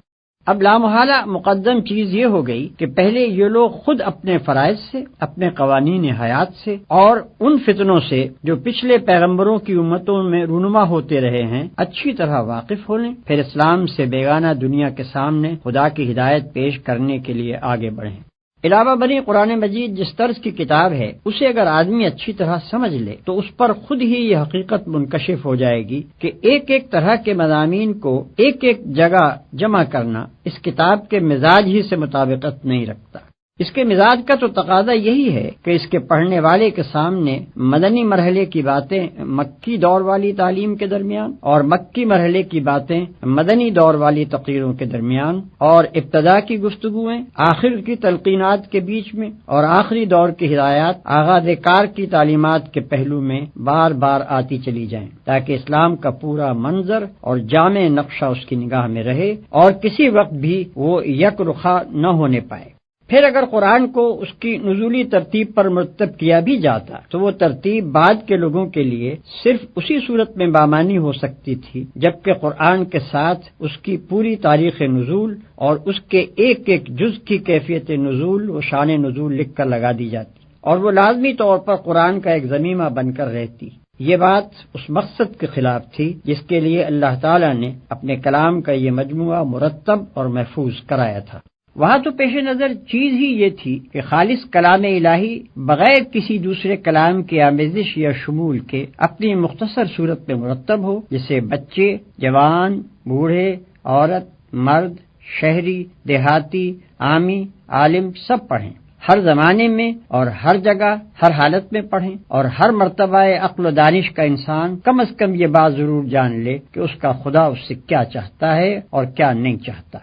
اب لامحالہ مقدم چیز یہ ہو گئی کہ پہلے یہ لوگ خود اپنے فرائض سے، اپنے قوانین حیات سے اور ان فتنوں سے جو پچھلے پیغمبروں کی امتوں میں رونما ہوتے رہے ہیں اچھی طرح واقف ہو لیں، پھر اسلام سے بیگانہ دنیا کے سامنے خدا کی ہدایت پیش کرنے کے لیے آگے بڑھیں۔ علاوہ بنی قرآن مجید جس طرز کی کتاب ہے اسے اگر آدمی اچھی طرح سمجھ لے تو اس پر خود ہی یہ حقیقت منکشف ہو جائے گی کہ ایک ایک طرح کے مضامین کو ایک ایک جگہ جمع کرنا اس کتاب کے مزاج ہی سے مطابقت نہیں رکھتا۔ اس کے مزاج کا تو تقاضا یہی ہے کہ اس کے پڑھنے والے کے سامنے مدنی مرحلے کی باتیں مکی دور والی تعلیم کے درمیان اور مکی مرحلے کی باتیں مدنی دور والی تقریروں کے درمیان اور ابتدا کی گفتگویں آخر کی تلقینات کے بیچ میں اور آخری دور کی ہدایات آغاز کار کی تعلیمات کے پہلو میں بار بار آتی چلی جائیں، تاکہ اسلام کا پورا منظر اور جامع نقشہ اس کی نگاہ میں رہے اور کسی وقت بھی وہ یک رخا نہ ہونے پائے۔ پھر اگر قرآن کو اس کی نزولی ترتیب پر مرتب کیا بھی جاتا تو وہ ترتیب بعد کے لوگوں کے لیے صرف اسی صورت میں بامانی ہو سکتی تھی جبکہ قرآن کے ساتھ اس کی پوری تاریخ نزول اور اس کے ایک ایک جز کی کیفیت نزول و شان نزول لکھ کر لگا دی جاتی اور وہ لازمی طور پر قرآن کا ایک ضمیمہ بن کر رہتی۔ یہ بات اس مقصد کے خلاف تھی جس کے لیے اللہ تعالیٰ نے اپنے کلام کا یہ مجموعہ مرتب اور محفوظ کرایا تھا۔ وہاں تو پیش نظر چیز ہی یہ تھی کہ خالص کلام الہی بغیر کسی دوسرے کلام کی آمیزش یا شمول کے اپنی مختصر صورت میں مرتب ہو، جسے بچے، جوان، بوڑھے، عورت، مرد، شہری، دیہاتی، عامی، عالم سب پڑھیں، ہر زمانے میں اور ہر جگہ ہر حالت میں پڑھیں، اور ہر مرتبہ عقل و دانش کا انسان کم از کم یہ بات ضرور جان لے کہ اس کا خدا اس سے کیا چاہتا ہے اور کیا نہیں چاہتا۔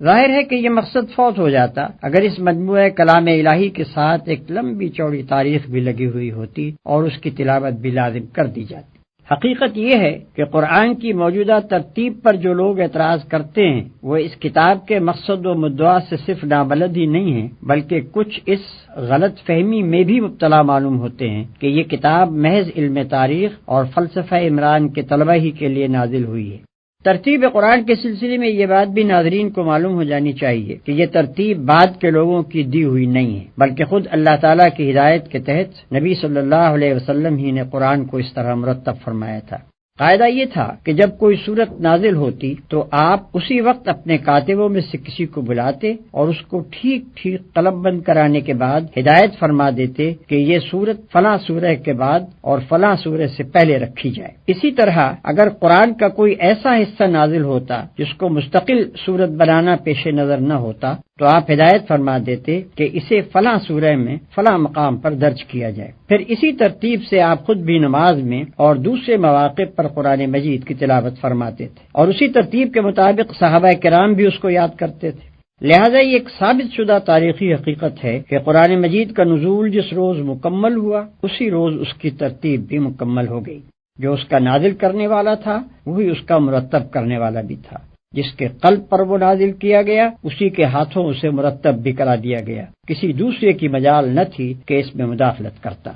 ظاہر ہے کہ یہ مقصد فوت ہو جاتا اگر اس مجموعہ کلام الہی کے ساتھ ایک لمبی چوڑی تاریخ بھی لگی ہوئی ہوتی اور اس کی تلاوت بھی لازم کر دی جاتی۔ حقیقت یہ ہے کہ قرآن کی موجودہ ترتیب پر جو لوگ اعتراض کرتے ہیں وہ اس کتاب کے مقصد و مدعا سے صرف نابلد ہی نہیں ہیں بلکہ کچھ اس غلط فہمی میں بھی مبتلا معلوم ہوتے ہیں کہ یہ کتاب محض علم تاریخ اور فلسفہ عمران کے طلبہ ہی کے لیے نازل ہوئی ہے۔ ترتیب قرآن کے سلسلے میں یہ بات بھی ناظرین کو معلوم ہو جانی چاہیے کہ یہ ترتیب بعد کے لوگوں کی دی ہوئی نہیں ہے بلکہ خود اللہ تعالیٰ کی ہدایت کے تحت نبی صلی اللہ علیہ وسلم ہی نے قرآن کو اس طرح مرتب فرمایا تھا۔ قاعدہ یہ تھا کہ جب کوئی صورت نازل ہوتی تو آپ اسی وقت اپنے کاتبوں میں سے کسی کو بلاتے اور اس کو ٹھیک ٹھیک قلم بند کرانے کے بعد ہدایت فرما دیتے کہ یہ صورت فلاں سورہ کے بعد اور فلاں سورہ سے پہلے رکھی جائے۔ اسی طرح اگر قرآن کا کوئی ایسا حصہ نازل ہوتا جس کو مستقل صورت بنانا پیش نظر نہ ہوتا تو آپ ہدایت فرما دیتے کہ اسے فلاں سورہ میں فلاں مقام پر درج کیا جائے۔ پھر اسی ترتیب سے آپ خود بھی نماز میں اور دوسرے مواقع پر قرآن مجید کی تلاوت فرماتے تھے اور اسی ترتیب کے مطابق صحابہ کرام بھی اس کو یاد کرتے تھے۔ لہذا یہ ایک ثابت شدہ تاریخی حقیقت ہے کہ قرآن مجید کا نزول جس روز مکمل ہوا اسی روز اس کی ترتیب بھی مکمل ہو گئی۔ جو اس کا نازل کرنے والا تھا وہی اس کا مرتب کرنے والا بھی تھا، جس کے قلب پر وہ نازل کیا گیا اسی کے ہاتھوں اسے مرتب بھی کرا دیا گیا، کسی دوسرے کی مجال نہ تھی کہ اس میں مداخلت کرتا۔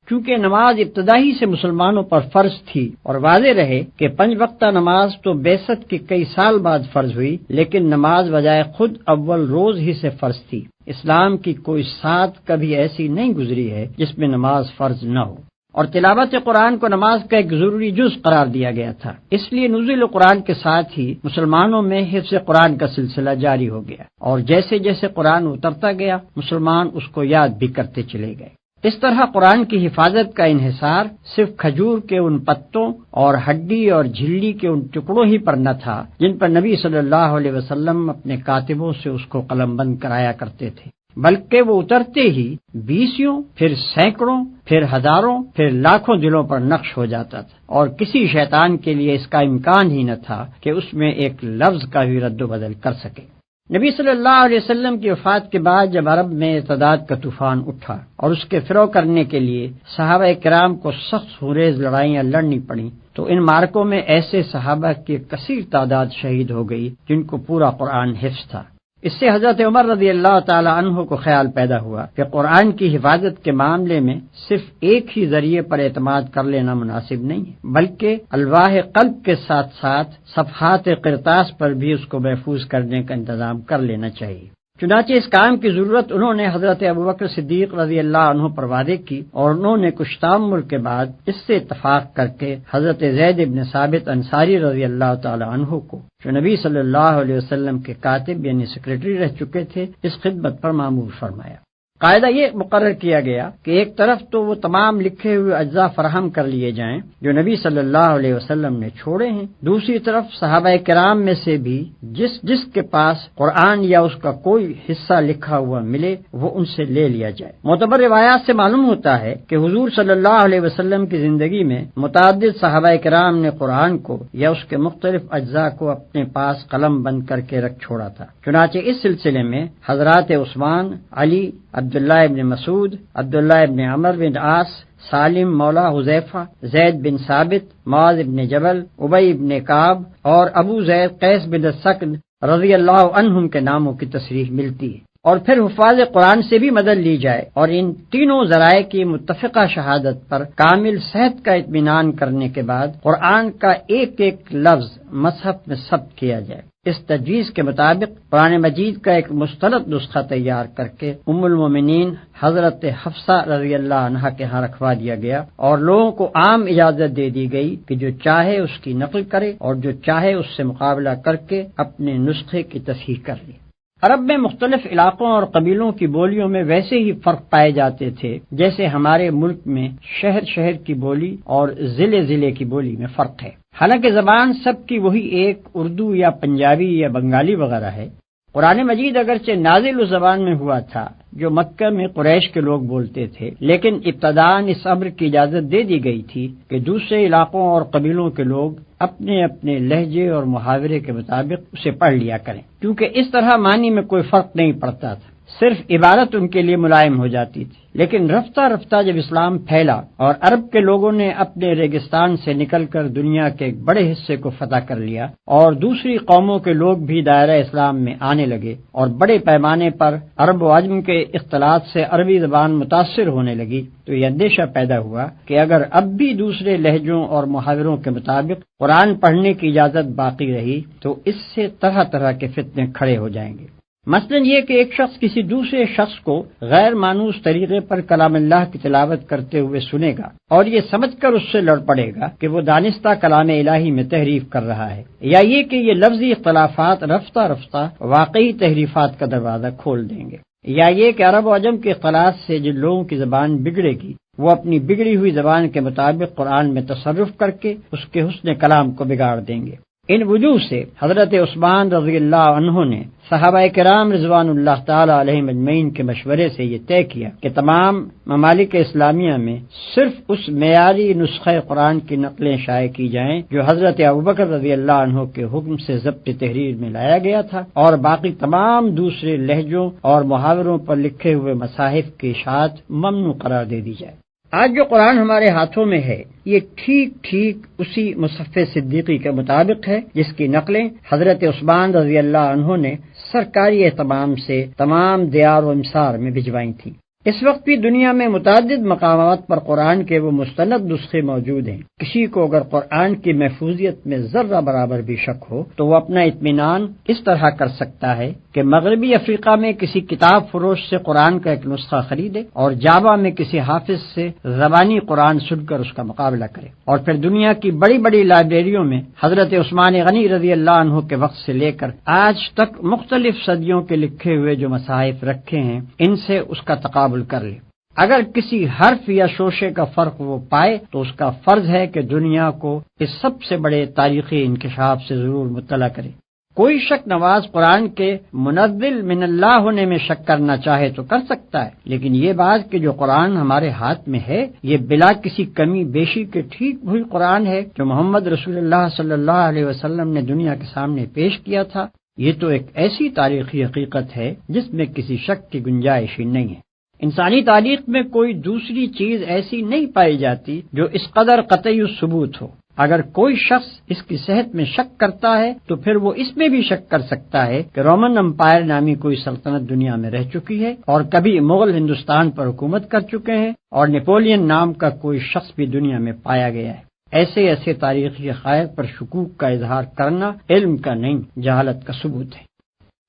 چونکہ نماز ابتدائی سے مسلمانوں پر فرض تھی اور واضح رہے کہ 5 وقتہ نماز تو بعثت کے کئی سال بعد فرض ہوئی، لیکن نماز بجائے خود اول روز ہی سے فرض تھی۔ اسلام کی کوئی سات کبھی ایسی نہیں گزری ہے جس میں نماز فرض نہ ہو، اور تلاوت قرآن کو نماز کا ایک ضروری جز قرار دیا گیا تھا۔ اس لیے نزول قرآن کے ساتھ ہی مسلمانوں میں حفظ قرآن کا سلسلہ جاری ہو گیا، اور جیسے جیسے قرآن اترتا گیا مسلمان اس کو یاد بھی کرتے چلے گئے۔ اس طرح قرآن کی حفاظت کا انحصار صرف کھجور کے ان پتوں اور ہڈی اور جھلی کے ان ٹکڑوں ہی پر نہ تھا جن پر نبی صلی اللہ علیہ وسلم اپنے کاتبوں سے اس کو قلم بند کرایا کرتے تھے، بلکہ وہ اترتے ہی 20 پھر سینکڑوں پھر ہزاروں پھر لاکھوں دلوں پر نقش ہو جاتا تھا، اور کسی شیطان کے لیے اس کا امکان ہی نہ تھا کہ اس میں ایک لفظ کا بھی رد و بدل کر سکے۔ نبی صلی اللہ علیہ وسلم کی وفات کے بعد جب عرب میں ارتداد کا طوفان اٹھا اور اس کے فرو کرنے کے لیے صحابہ کرام کو سخت خونریز لڑائیاں لڑنی پڑیں تو ان مارکوں میں ایسے صحابہ کی کثیر تعداد شہید ہو گئی جن کو پورا قرآن حفظ تھا۔ اس سے حضرت عمر رضی اللہ تعالی عنہ کو خیال پیدا ہوا کہ قرآن کی حفاظت کے معاملے میں صرف ایک ہی ذریعے پر اعتماد کر لینا مناسب نہیں ہے، بلکہ الواح قلب کے ساتھ ساتھ صفحات قرطاس پر بھی اس کو محفوظ کرنے کا انتظام کر لینا چاہیے۔ چنانچہ اس کام کی ضرورت انہوں نے حضرت ابوبکر صدیق رضی اللہ عنہ پر واضح کی، اور انہوں نے کچھ تعمل کے بعد اس سے اتفاق کر کے حضرت زید بن ثابت انصاری رضی اللہ تعالی عنہ کو، جو نبی صلی اللہ علیہ وسلم کے کاتب یعنی سیکریٹری رہ چکے تھے، اس خدمت پر مامور فرمایا۔ قاعدہ یہ مقرر کیا گیا کہ ایک طرف تو وہ تمام لکھے ہوئے اجزاء فراہم کر لیے جائیں جو نبی صلی اللہ علیہ وسلم نے چھوڑے ہیں، دوسری طرف صحابہ کرام میں سے بھی جس کے پاس قرآن یا اس کا کوئی حصہ لکھا ہوا ملے وہ ان سے لے لیا جائے۔ معتبر روایات سے معلوم ہوتا ہے کہ حضور صلی اللہ علیہ وسلم کی زندگی میں متعدد صحابہ کرام نے قرآن کو یا اس کے مختلف اجزاء کو اپنے پاس قلم بند کر کے رکھ چھوڑا تھا۔ چنانچہ اس سلسلے میں حضرات عثمان، علی، عبداللہ ابن مسعود، عبداللہ ابن عمر بن عاص، سالم مولا حذیفہ، زید بن ثابت، معاذ بن جبل، ابی بن کعب اور ابو زید قیس بن سکن رضی اللہ عنہم کے ناموں کی تصریح ملتی ہے۔ اور پھر حفاظ قرآن سے بھی مدد لی جائے اور ان تینوں ذرائع کی متفقہ شہادت پر کامل صحت کا اطمینان کرنے کے بعد قرآن کا ایک ایک لفظ مصحف میں ثبت کیا جائے۔ اس تجویز کے مطابق قرآن مجید کا ایک مستند نسخہ تیار کر کے ام المومنین حضرت حفصہ رضی اللہ عنہا کے ہاں رکھوا دیا گیا اور لوگوں کو عام اجازت دے دی گئی کہ جو چاہے اس کی نقل کرے اور جو چاہے اس سے مقابلہ کر کے اپنے نسخے کی تصحیح کر لے۔ عرب میں مختلف علاقوں اور قبیلوں کی بولیوں میں ویسے ہی فرق پائے جاتے تھے جیسے ہمارے ملک میں شہر کی بولی اور ضلع کی بولی میں فرق ہے۔ حالانکہ زبان سب کی وہی ایک اردو یا پنجابی یا بنگالی وغیرہ ہے۔ قرآن مجید اگرچہ نازل اس زبان میں ہوا تھا جو مکہ میں قریش کے لوگ بولتے تھے، لیکن ابتداءً اس امر کی اجازت دے دی گئی تھی کہ دوسرے علاقوں اور قبیلوں کے لوگ اپنے اپنے لہجے اور محاورے کے مطابق اسے پڑھ لیا کریں، کیونکہ اس طرح معنی میں کوئی فرق نہیں پڑتا تھا، صرف عبارت ان کے لیے ملائم ہو جاتی تھی۔ لیکن رفتہ رفتہ جب اسلام پھیلا اور عرب کے لوگوں نے اپنے ریگستان سے نکل کر دنیا کے ایک بڑے حصے کو فتح کر لیا اور دوسری قوموں کے لوگ بھی دائرہ اسلام میں آنے لگے اور بڑے پیمانے پر عرب و عجم کے اختلاط سے عربی زبان متاثر ہونے لگی، تو یہ اندیشہ پیدا ہوا کہ اگر اب بھی دوسرے لہجوں اور محاوروں کے مطابق قرآن پڑھنے کی اجازت باقی رہی تو اس سے طرح طرح کے فتنے کھڑے ہو جائیں گے۔ مثلا یہ کہ ایک شخص کسی دوسرے شخص کو غیر مانوس طریقے پر کلام اللہ کی تلاوت کرتے ہوئے سنے گا اور یہ سمجھ کر اس سے لڑ پڑے گا کہ وہ دانستہ کلام الہی میں تحریف کر رہا ہے، یا یہ کہ یہ لفظی اختلافات رفتہ رفتہ واقعی تحریفات کا دروازہ کھول دیں گے، یا یہ کہ عرب و عجم کے اختلاط سے جن لوگوں کی زبان بگڑے گی وہ اپنی بگڑی ہوئی زبان کے مطابق قرآن میں تصرف کر کے اس کے حسن کلام کو بگاڑ دیں گے۔ ان وجوہ سے حضرت عثمان رضی اللہ عنہ نے صحابہ کرام رضوان اللہ تعالی علیہم اجمعین کے مشورے سے یہ طے کیا کہ تمام ممالک اسلامیہ میں صرف اس معیاری نسخہ قرآن کی نقلیں شائع کی جائیں جو حضرت ابوبکر رضی اللہ عنہ کے حکم سے ضبط تحریر میں لایا گیا تھا، اور باقی تمام دوسرے لہجوں اور محاوروں پر لکھے ہوئے مصاحف کی اشاعت ممنوع قرار دے دی جائے۔ آج جو قرآن ہمارے ہاتھوں میں ہے یہ ٹھیک اسی مصحف صدیقی کے مطابق ہے جس کی نقلیں حضرت عثمان رضی اللہ عنہ نے سرکاری اہتمام سے تمام دیار و امسار میں بھجوائی تھیں۔ اس وقت بھی دنیا میں متعدد مقامات پر قرآن کے وہ مستند نسخے موجود ہیں۔ کسی کو اگر قرآن کی محفوظیت میں ذرہ برابر بھی شک ہو تو وہ اپنا اطمینان اس طرح کر سکتا ہے کہ مغربی افریقہ میں کسی کتاب فروش سے قرآن کا ایک نسخہ خریدے اور جاوا میں کسی حافظ سے زبانی قرآن سن کر اس کا مقابلہ کرے، اور پھر دنیا کی بڑی بڑی لائبریریوں میں حضرت عثمان غنی رضی اللہ عنہ کے وقت سے لے کر آج تک مختلف صدیوں کے لکھے ہوئے جو مصاحف رکھے ہیں ان سے اس کا تقابل کر لے۔ اگر کسی حرف یا شوشے کا فرق وہ پائے تو اس کا فرض ہے کہ دنیا کو اس سب سے بڑے تاریخی انکشاف سے ضرور مطلع کرے۔ کوئی شک نواز قرآن کے منزل من اللہ ہونے میں شک کرنا چاہے تو کر سکتا ہے، لیکن یہ بات کہ جو قرآن ہمارے ہاتھ میں ہے یہ بلا کسی کمی بیشی کے ٹھیک وہی قرآن ہے جو محمد رسول اللہ صلی اللہ علیہ وسلم نے دنیا کے سامنے پیش کیا تھا، یہ تو ایک ایسی تاریخی حقیقت ہے جس میں کسی شک کی گنجائش ہی نہیں ہے۔ انسانی تاریخ میں کوئی دوسری چیز ایسی نہیں پائی جاتی جو اس قدر قطعی الثبوت ہو۔ اگر کوئی شخص اس کی صحت میں شک کرتا ہے تو پھر وہ اس میں بھی شک کر سکتا ہے کہ رومن امپائر نامی کوئی سلطنت دنیا میں رہ چکی ہے اور کبھی مغل ہندوستان پر حکومت کر چکے ہیں اور نیپولین نام کا کوئی شخص بھی دنیا میں پایا گیا ہے۔ ایسے تاریخی حقائق پر شکوک کا اظہار کرنا علم کا نہیں جہالت کا ثبوت ہے۔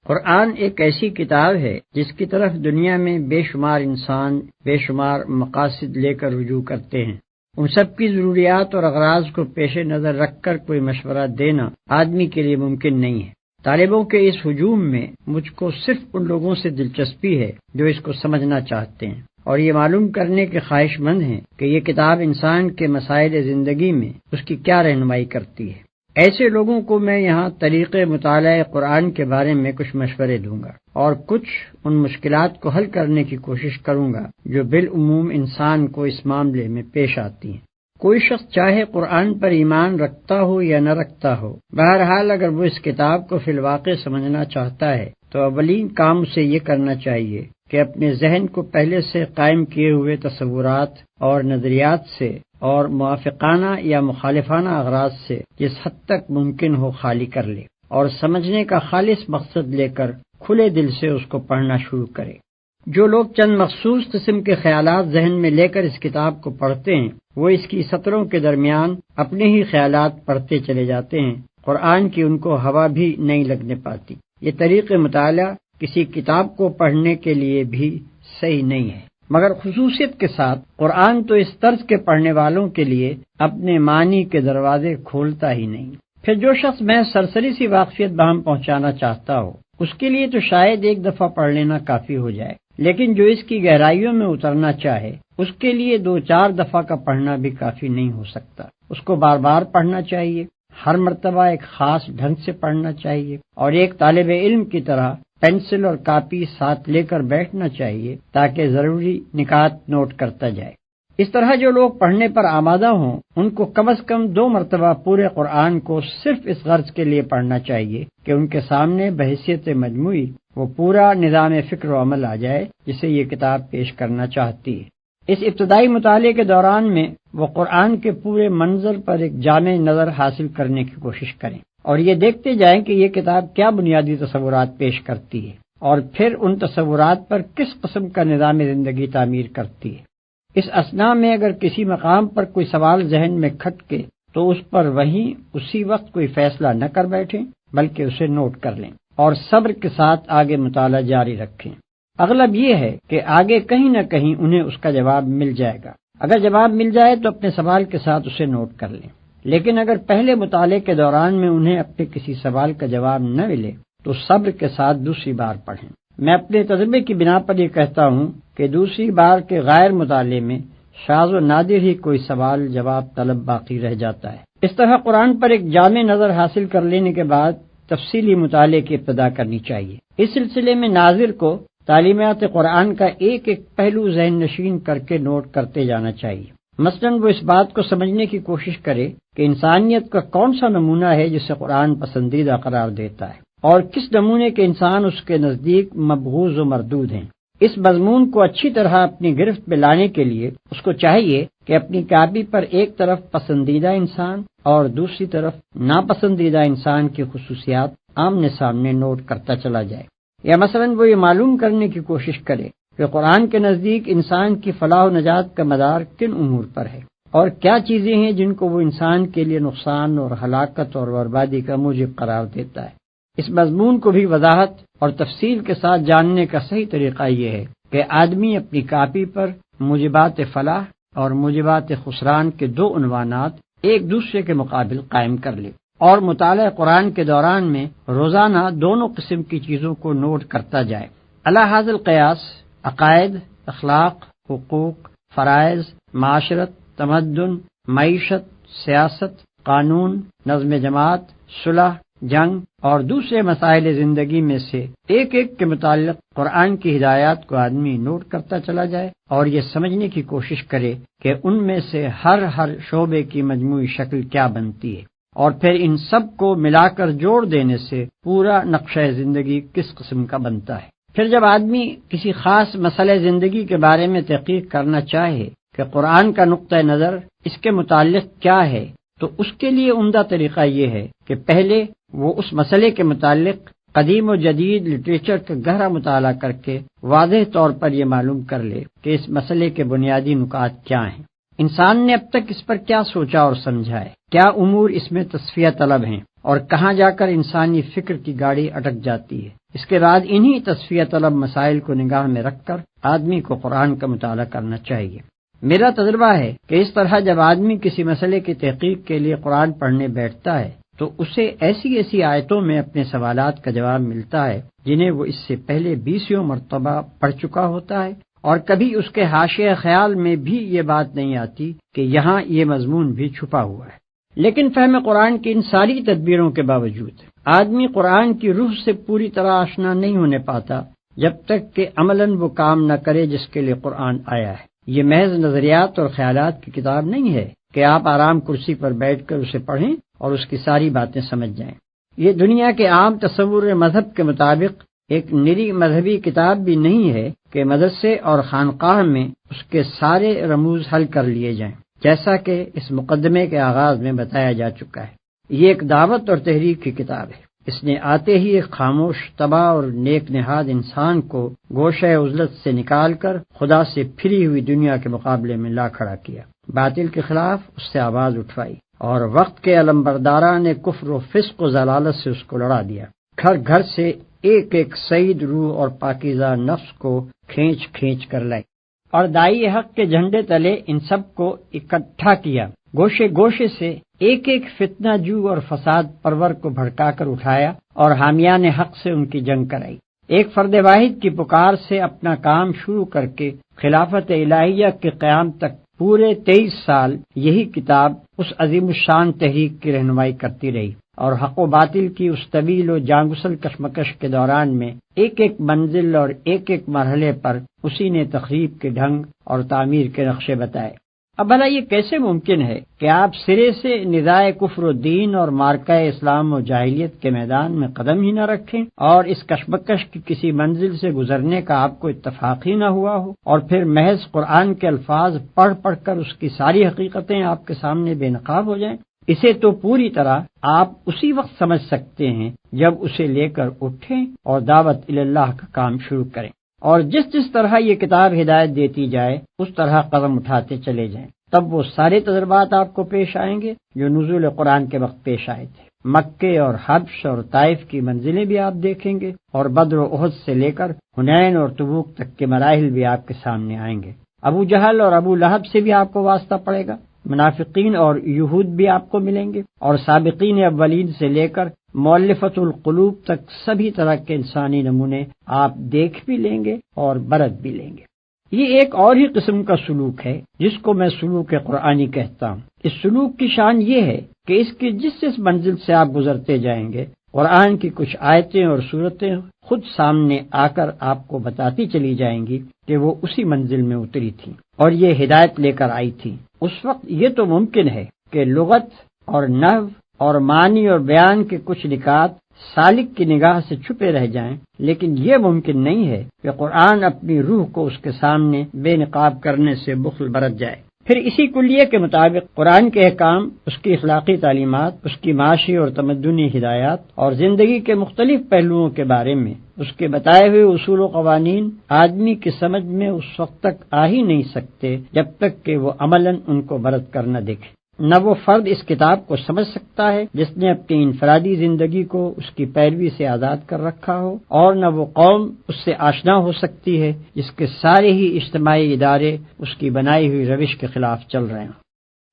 قرآن ایک ایسی کتاب ہے جس کی طرف دنیا میں بے شمار انسان بے شمار مقاصد لے کر رجوع کرتے ہیں۔ ان سب کی ضروریات اور اغراض کو پیش نظر رکھ کر کوئی مشورہ دینا آدمی کے لیے ممکن نہیں ہے۔ طالبوں کے اس ہجوم میں مجھ کو صرف ان لوگوں سے دلچسپی ہے جو اس کو سمجھنا چاہتے ہیں اور یہ معلوم کرنے کے خواہش مند ہیں کہ یہ کتاب انسان کے مسائل زندگی میں اس کی کیا رہنمائی کرتی ہے۔ ایسے لوگوں کو میں یہاں طریقے مطالعہ قرآن کے بارے میں کچھ مشورے دوں گا اور کچھ ان مشکلات کو حل کرنے کی کوشش کروں گا جو بالعموم انسان کو اس معاملے میں پیش آتی ہیں۔ کوئی شخص چاہے قرآن پر ایمان رکھتا ہو یا نہ رکھتا ہو، بہرحال اگر وہ اس کتاب کو فی الواقع سمجھنا چاہتا ہے تو اولین کام اسے یہ کرنا چاہیے کہ اپنے ذہن کو پہلے سے قائم کیے ہوئے تصورات اور نظریات سے اور موافقانہ یا مخالفانہ اغراض سے جس حد تک ممکن ہو خالی کر لے اور سمجھنے کا خالص مقصد لے کر کھلے دل سے اس کو پڑھنا شروع کرے۔ جو لوگ چند مخصوص قسم کے خیالات ذہن میں لے کر اس کتاب کو پڑھتے ہیں وہ اس کی سطروں کے درمیان اپنے ہی خیالات پڑھتے چلے جاتے ہیں، قرآن کی ان کو ہوا بھی نہیں لگنے پاتی۔ یہ طریقہ مطالعہ کسی کتاب کو پڑھنے کے لیے بھی صحیح نہیں ہے، مگر خصوصیت کے ساتھ قرآن تو اس طرز کے پڑھنے والوں کے لیے اپنے معنی کے دروازے کھولتا ہی نہیں۔ پھر جو شخص میں سرسری سی واقفیت بہم پہنچانا چاہتا ہو اس کے لیے تو شاید ایک دفعہ پڑھ لینا کافی ہو جائے، لیکن جو اس کی گہرائیوں میں اترنا چاہے اس کے لیے 2-4 دفعہ کا پڑھنا بھی کافی نہیں ہو سکتا۔ اس کو بار بار پڑھنا چاہیے، ہر مرتبہ ایک خاص ڈھنگ سے پڑھنا چاہیے اور ایک طالب علم کی طرح پینسل اور کاپی ساتھ لے کر بیٹھنا چاہیے تاکہ ضروری نکات نوٹ کرتا جائے۔ اس طرح جو لوگ پڑھنے پر آمادہ ہوں ان کو کم از کم 2 مرتبہ پورے قرآن کو صرف اس غرض کے لیے پڑھنا چاہیے کہ ان کے سامنے بحیثیت مجموعی وہ پورا نظام فکر و عمل آ جائے جسے یہ کتاب پیش کرنا چاہتی ہے۔ اس ابتدائی مطالعے کے دوران میں وہ قرآن کے پورے منظر پر ایک جامع نظر حاصل کرنے کی کوشش کریں اور یہ دیکھتے جائیں کہ یہ کتاب کیا بنیادی تصورات پیش کرتی ہے اور پھر ان تصورات پر کس قسم کا نظام زندگی تعمیر کرتی ہے۔ اس اثناء میں اگر کسی مقام پر کوئی سوال ذہن میں کھٹکے تو اس پر وہیں اسی وقت کوئی فیصلہ نہ کر بیٹھیں بلکہ اسے نوٹ کر لیں اور صبر کے ساتھ آگے مطالعہ جاری رکھیں۔ اغلب یہ ہے کہ آگے کہیں نہ کہیں انہیں اس کا جواب مل جائے گا۔ اگر جواب مل جائے تو اپنے سوال کے ساتھ اسے نوٹ کر لیں، لیکن اگر پہلے مطالعے کے دوران میں انہیں اپنے کسی سوال کا جواب نہ ملے تو صبر کے ساتھ دوسری بار پڑھیں۔ میں اپنے تجربے کی بنا پر یہ کہتا ہوں کہ دوسری بار کے غیر مطالعے میں شاذ و نادر ہی کوئی سوال جواب طلب باقی رہ جاتا ہے۔ اس طرح قرآن پر ایک جامع نظر حاصل کر لینے کے بعد تفصیلی مطالعے کی ابتدا کرنی چاہیے۔ اس سلسلے میں ناظر کو تعلیمات قرآن کا ایک ایک پہلو ذہن نشین کر کے نوٹ کرتے جانا چاہیے۔ مثلاً وہ اس بات کو سمجھنے کی کوشش کرے کہ انسانیت کا کون سا نمونہ ہے جسے قرآن پسندیدہ قرار دیتا ہے اور کس نمونے کے انسان اس کے نزدیک مبغوض و مردود ہیں۔ اس مضمون کو اچھی طرح اپنی گرفت میں لانے کے لیے اس کو چاہیے کہ اپنی کاپی پر ایک طرف پسندیدہ انسان اور دوسری طرف ناپسندیدہ انسان کی خصوصیات آمنے سامنے نوٹ کرتا چلا جائے، یا مثلاً وہ یہ معلوم کرنے کی کوشش کرے کہ قرآن کے نزدیک انسان کی فلاح و نجات کا مدار کن امور پر ہے اور کیا چیزیں ہیں جن کو وہ انسان کے لیے نقصان اور ہلاکت اور بربادی کا موجب قرار دیتا ہے۔ اس مضمون کو بھی وضاحت اور تفصیل کے ساتھ جاننے کا صحیح طریقہ یہ ہے کہ آدمی اپنی کاپی پر موجبات فلاح اور موجبات خسران کے 2 عنوانات ایک دوسرے کے مقابل قائم کر لے اور مطالعہ قرآن کے دوران میں روزانہ دونوں قسم کی چیزوں کو نوٹ کرتا جائے۔ علی ھذا القیاس عقائد، اخلاق، حقوق، فرائض، معاشرت، تمدن، معیشت، سیاست، قانون، نظم جماعت، صلح، جنگ اور دوسرے مسائل زندگی میں سے ایک ایک کے متعلق قرآن کی ہدایات کو آدمی نوٹ کرتا چلا جائے اور یہ سمجھنے کی کوشش کرے کہ ان میں سے ہر شعبے کی مجموعی شکل کیا بنتی ہے اور پھر ان سب کو ملا کر جوڑ دینے سے پورا نقشہ زندگی کس قسم کا بنتا ہے۔ پھر جب آدمی کسی خاص مسئلہ زندگی کے بارے میں تحقیق کرنا چاہے کہ قرآن کا نقطہ نظر اس کے متعلق کیا ہے تو اس کے لیے عمدہ طریقہ یہ ہے کہ پہلے وہ اس مسئلے کے متعلق قدیم و جدید لٹریچر کا گہرا مطالعہ کر کے واضح طور پر یہ معلوم کر لے کہ اس مسئلے کے بنیادی نکات کیا ہیں، انسان نے اب تک اس پر کیا سوچا اور سمجھا ہے، کیا امور اس میں تصفیہ طلب ہیں اور کہاں جا کر انسانی فکر کی گاڑی اٹک جاتی ہے۔ اس کے بعد انہی تصفیہ طلب مسائل کو نگاہ میں رکھ کر آدمی کو قرآن کا مطالعہ کرنا چاہیے۔ میرا تجربہ ہے کہ اس طرح جب آدمی کسی مسئلے کی تحقیق کے لیے قرآن پڑھنے بیٹھتا ہے تو اسے ایسی ایسی آیتوں میں اپنے سوالات کا جواب ملتا ہے جنہیں وہ اس سے پہلے 20 مرتبہ پڑھ چکا ہوتا ہے، اور کبھی اس کے حاشیہ خیال میں بھی یہ بات نہیں آتی کہ یہاں یہ مضمون بھی چھپا ہوا ہے۔ لیکن فہم قرآن کی ان ساری تدبیروں کے باوجود آدمی قرآن کی روح سے پوری طرح آشنا نہیں ہونے پاتا جب تک کہ عملاً وہ کام نہ کرے جس کے لیے قرآن آیا ہے۔ یہ محض نظریات اور خیالات کی کتاب نہیں ہے کہ آپ آرام کرسی پر بیٹھ کر اسے پڑھیں اور اس کی ساری باتیں سمجھ جائیں۔ یہ دنیا کے عام تصور مذہب کے مطابق ایک نری مذہبی کتاب بھی نہیں ہے کہ مدرسے اور خانقاہ میں اس کے سارے رموز حل کر لیے جائیں، جیسا کہ اس مقدمے کے آغاز میں بتایا جا چکا ہے۔ یہ ایک دعوت اور تحریک کی کتاب ہے۔ اس نے آتے ہی ایک خاموش، تباہ اور نیک نہاد انسان کو گوشہ عزلت سے نکال کر خدا سے پھری ہوئی دنیا کے مقابلے میں لا کھڑا کیا، باطل کے خلاف اس سے آواز اٹھوائی، اور وقت کے علمبرداران نے کفر و فسق و ضلالت سے اس کو لڑا دیا۔ گھر گھر سے ایک ایک سعید روح اور پاکیزہ نفس کو کھینچ کھینچ کر لائی، اور دائی حق کے جھنڈے تلے ان سب کو اکٹھا کیا۔ گوشے گوشے سے ایک ایک فتنہ جو اور فساد پرور کو بھڑکا کر اٹھایا اور حامیان حق سے ان کی جنگ کرائی۔ ایک فرد واحد کی پکار سے اپنا کام شروع کر کے خلافت الہیہ کے قیام تک پورے 23 سال یہی کتاب اس عظیم الشان تحریک کی رہنمائی کرتی رہی، اور حق و باطل کی اس طویل و جانگسل کشمکش کے دوران میں ایک ایک منزل اور ایک ایک مرحلے پر اسی نے تخریب کے ڈھنگ اور تعمیر کے نقشے بتائے۔ اب بھلا یہ کیسے ممکن ہے کہ آپ سرے سے نزاع کفر و دین اور مارکہ اسلام و جاہلیت کے میدان میں قدم ہی نہ رکھیں، اور اس کشمکش کی کسی منزل سے گزرنے کا آپ کو اتفاق ہی نہ ہوا ہو، اور پھر محض قرآن کے الفاظ پڑھ پڑھ کر اس کی ساری حقیقتیں آپ کے سامنے بے نقاب ہو جائیں؟ اسے تو پوری طرح آپ اسی وقت سمجھ سکتے ہیں جب اسے لے کر اٹھیں اور دعوت اللہ کا کام شروع کریں، اور جس جس طرح یہ کتاب ہدایت دیتی جائے اس طرح قدم اٹھاتے چلے جائیں۔ تب وہ سارے تجربات آپ کو پیش آئیں گے جو نزول قرآن کے وقت پیش آئے تھے۔ مکے اور حبش اور طائف کی منزلیں بھی آپ دیکھیں گے، اور بدر و احد سے لے کر حنین اور تبوک تک کے مراحل بھی آپ کے سامنے آئیں گے۔ ابو جہل اور ابو لہب سے بھی آپ کو واسطہ پڑے گا، منافقین اور یہود بھی آپ کو ملیں گے، اور سابقین اولین سے لے کر مؤلفۃ القلوب تک سبھی طرح کے انسانی نمونے آپ دیکھ بھی لیں گے اور برت بھی لیں گے۔ یہ ایک اور ہی قسم کا سلوک ہے جس کو میں سلوک قرآنی کہتا ہوں۔ اس سلوک کی شان یہ ہے کہ اس کی جس منزل سے آپ گزرتے جائیں گے، قرآن کی کچھ آیتیں اور صورتیں خود سامنے آ کر آپ کو بتاتی چلی جائیں گی کہ وہ اسی منزل میں اتری تھی اور یہ ہدایت لے کر آئی تھی۔ اس وقت یہ تو ممکن ہے کہ لغت اور نحو اور معنی اور بیان کے کچھ نکات سالک کی نگاہ سے چھپے رہ جائیں، لیکن یہ ممکن نہیں ہے کہ قرآن اپنی روح کو اس کے سامنے بے نقاب کرنے سے بخل برت جائے۔ پھر اسی کلیے کے مطابق قرآن کے احکام، اس کی اخلاقی تعلیمات، اس کی معاشی اور تمدنی ہدایات اور زندگی کے مختلف پہلوؤں کے بارے میں اس کے بتائے ہوئے اصول و قوانین آدمی کی سمجھ میں اس وقت تک آ ہی نہیں سکتے جب تک کہ وہ عملاً ان کو برت کر نہ دیکھے۔ نہ وہ فرد اس کتاب کو سمجھ سکتا ہے جس نے اپنی انفرادی زندگی کو اس کی پیروی سے آزاد کر رکھا ہو، اور نہ وہ قوم اس سے آشنا ہو سکتی ہے جس کے سارے ہی اجتماعی ادارے اس کی بنائی ہوئی روش کے خلاف چل رہے ہیں۔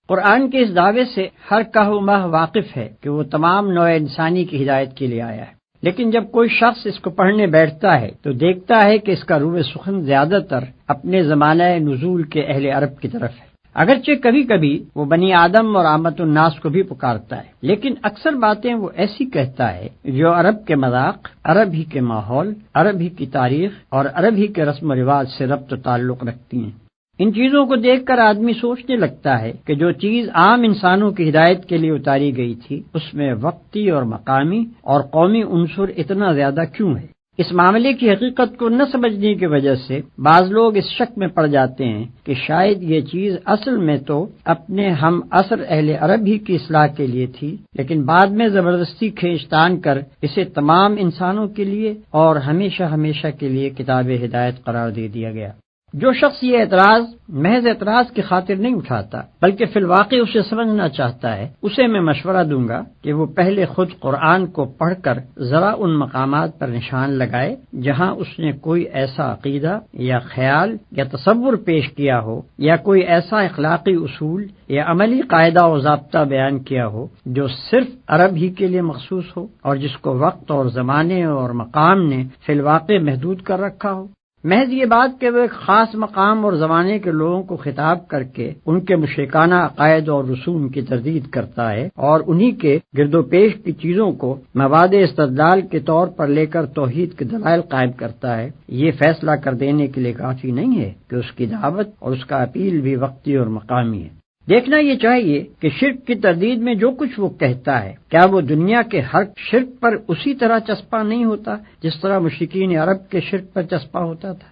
قرآن کے اس دعوے سے ہر کہو مہ واقف ہے کہ وہ تمام نوع انسانی کی ہدایت کے لیے آیا ہے، لیکن جب کوئی شخص اس کو پڑھنے بیٹھتا ہے تو دیکھتا ہے کہ اس کا روح سخن زیادہ تر اپنے زمانہ نزول کے اہل عرب کی طرف ہے۔ اگرچہ کبھی کبھی وہ بنی آدم اور عامت الناس کو بھی پکارتا ہے، لیکن اکثر باتیں وہ ایسی کہتا ہے جو عرب کے مذاق، عرب ہی کے ماحول، عرب ہی کی تاریخ اور عرب ہی کے رسم و رواج سے ربط و تعلق رکھتی ہیں۔ ان چیزوں کو دیکھ کر آدمی سوچنے لگتا ہے کہ جو چیز عام انسانوں کی ہدایت کے لیے اتاری گئی تھی اس میں وقتی اور مقامی اور قومی عنصر اتنا زیادہ کیوں ہے؟ اس معاملے کی حقیقت کو نہ سمجھنے کی وجہ سے بعض لوگ اس شک میں پڑ جاتے ہیں کہ شاید یہ چیز اصل میں تو اپنے ہم عصر اہل عرب ہی کی اصلاح کے لیے تھی، لیکن بعد میں زبردستی کھینچ تان کر اسے تمام انسانوں کے لیے اور ہمیشہ ہمیشہ کے لیے کتاب ہدایت قرار دے دیا گیا۔ جو شخص یہ اعتراض محض اعتراض کی خاطر نہیں اٹھاتا بلکہ فی الواقع اسے سمجھنا چاہتا ہے، اسے میں مشورہ دوں گا کہ وہ پہلے خود قرآن کو پڑھ کر ذرا ان مقامات پر نشان لگائے جہاں اس نے کوئی ایسا عقیدہ یا خیال یا تصور پیش کیا ہو یا کوئی ایسا اخلاقی اصول یا عملی قاعدہ و ضابطہ بیان کیا ہو جو صرف عرب ہی کے لیے مخصوص ہو اور جس کو وقت اور زمانے اور مقام نے فی الواقع محدود کر رکھا ہو۔ محض یہ بات کہ وہ ایک خاص مقام اور زمانے کے لوگوں کو خطاب کر کے ان کے مشرکانہ عقائد اور رسوم کی تردید کرتا ہے اور انہی کے گرد و پیش کی چیزوں کو مواد استدلال کے طور پر لے کر توحید کے دلائل قائم کرتا ہے، یہ فیصلہ کر دینے کے لیے کافی نہیں ہے کہ اس کی دعوت اور اس کا اپیل بھی وقتی اور مقامی ہے۔ دیکھنا یہ چاہیے کہ شرک کی تردید میں جو کچھ وہ کہتا ہے کیا وہ دنیا کے ہر شرک پر اسی طرح چسپاں نہیں ہوتا جس طرح مشرکین عرب کے شرک پر چسپاں ہوتا تھا؟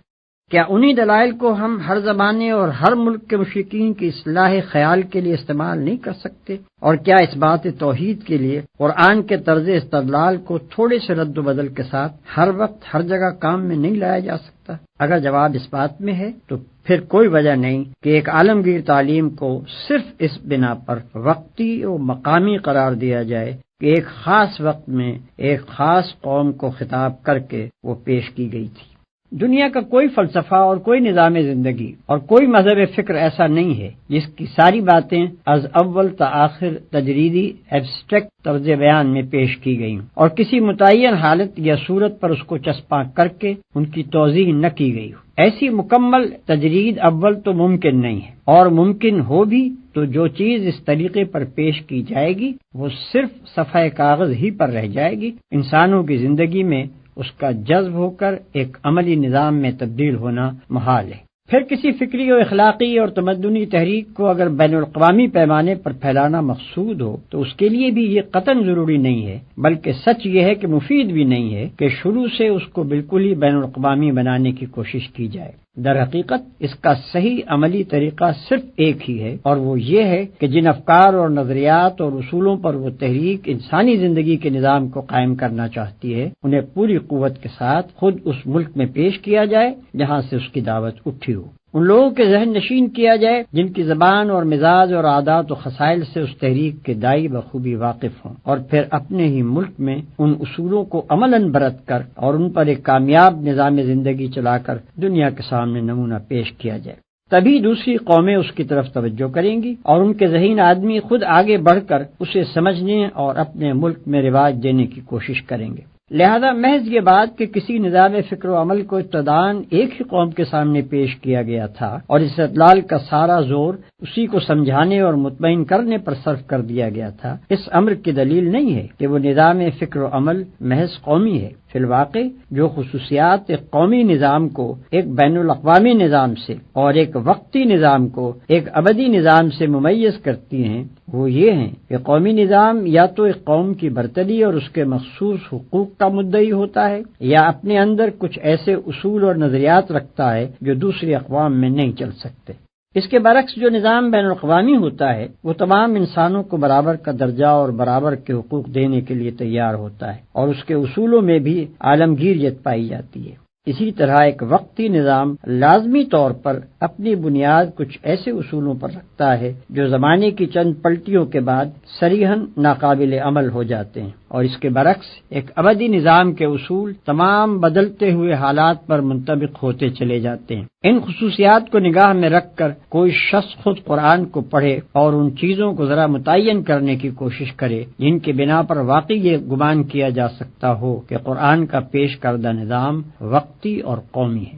کیا انہی دلائل کو ہم ہر زمانے اور ہر ملک کے مشرکین کی اصلاح خیال کے لیے استعمال نہیں کر سکتے؟ اور کیا اس بات توحید کے لیے قرآن کے طرز استدلال کو تھوڑے سے رد و بدل کے ساتھ ہر وقت ہر جگہ کام میں نہیں لایا جا سکتا؟ اگر جواب اس بات میں ہے تو پھر کوئی وجہ نہیں کہ ایک عالمگیر تعلیم کو صرف اس بنا پر وقتی اور مقامی قرار دیا جائے کہ ایک خاص وقت میں ایک خاص قوم کو خطاب کر کے وہ پیش کی گئی تھی۔ دنیا کا کوئی فلسفہ اور کوئی نظام زندگی اور کوئی مذہب فکر ایسا نہیں ہے جس کی ساری باتیں از اول تا آخر تجریدی ایبسٹریکٹ طرز بیان میں پیش کی گئی اور کسی متعین حالت یا صورت پر اس کو چسپاں کر کے ان کی توضیح نہ کی گئی ہو۔ ایسی مکمل تجرید اول تو ممکن نہیں ہے، اور ممکن ہو بھی تو جو چیز اس طریقے پر پیش کی جائے گی وہ صرف صفحہ کاغذ ہی پر رہ جائے گی، انسانوں کی زندگی میں اس کا جذب ہو کر ایک عملی نظام میں تبدیل ہونا محال ہے۔ پھر کسی فکری و اخلاقی اور تمدنی تحریک کو اگر بین الاقوامی پیمانے پر پھیلانا مقصود ہو تو اس کے لیے بھی یہ قطعاً ضروری نہیں ہے، بلکہ سچ یہ ہے کہ مفید بھی نہیں ہے کہ شروع سے اس کو بالکل ہی بین الاقوامی بنانے کی کوشش کی جائے۔ در حقیقت اس کا صحیح عملی طریقہ صرف ایک ہی ہے، اور وہ یہ ہے کہ جن افکار اور نظریات اور اصولوں پر وہ تحریک انسانی زندگی کے نظام کو قائم کرنا چاہتی ہے انہیں پوری قوت کے ساتھ خود اس ملک میں پیش کیا جائے جہاں سے اس کی دعوت اٹھی ہو، ان لوگوں کے ذہن نشین کیا جائے جن کی زبان اور مزاج اور عادات و خصائل سے اس تحریک کے داعی بخوبی واقف ہوں، اور پھر اپنے ہی ملک میں ان اصولوں کو عملاً برت کر اور ان پر ایک کامیاب نظام زندگی چلا کر دنیا کے سامنے نمونہ پیش کیا جائے۔ تبھی دوسری قومیں اس کی طرف توجہ کریں گی اور ان کے ذہین آدمی خود آگے بڑھ کر اسے سمجھنے اور اپنے ملک میں رواج دینے کی کوشش کریں گے۔ لہذا محض یہ بات کہ کسی نظام فکر و عمل کو ابتداً ایک ہی قوم کے سامنے پیش کیا گیا تھا اور استدلال کا سارا زور اسی کو سمجھانے اور مطمئن کرنے پر صرف کر دیا گیا تھا، اس امر کی دلیل نہیں ہے کہ وہ نظام فکر و عمل محض قومی ہے۔ فی الواقع جو خصوصیات ایک قومی نظام کو ایک بین الاقوامی نظام سے اور ایک وقتی نظام کو ایک ابدی نظام سے ممیز کرتی ہیں وہ یہ ہیں کہ قومی نظام یا تو ایک قوم کی برتری اور اس کے مخصوص حقوق کا مدعی ہوتا ہے یا اپنے اندر کچھ ایسے اصول اور نظریات رکھتا ہے جو دوسری اقوام میں نہیں چل سکتے۔ اس کے برعکس جو نظام بین الاقوامی ہوتا ہے وہ تمام انسانوں کو برابر کا درجہ اور برابر کے حقوق دینے کے لیے تیار ہوتا ہے اور اس کے اصولوں میں بھی عالمگیریت پائی جاتی ہے۔ اسی طرح ایک وقتی نظام لازمی طور پر اپنی بنیاد کچھ ایسے اصولوں پر رکھتا ہے جو زمانے کی چند پلٹیوں کے بعد صریحاً ناقابل عمل ہو جاتے ہیں، اور اس کے برعکس ایک ابدی نظام کے اصول تمام بدلتے ہوئے حالات پر منطبق ہوتے چلے جاتے ہیں۔ ان خصوصیات کو نگاہ میں رکھ کر کوئی شخص خود قرآن کو پڑھے اور ان چیزوں کو ذرا متعین کرنے کی کوشش کرے جن کے بنا پر واقعی یہ گمان کیا جا سکتا ہو کہ قرآن کا پیش کردہ نظام وقتی اور قومی ہے۔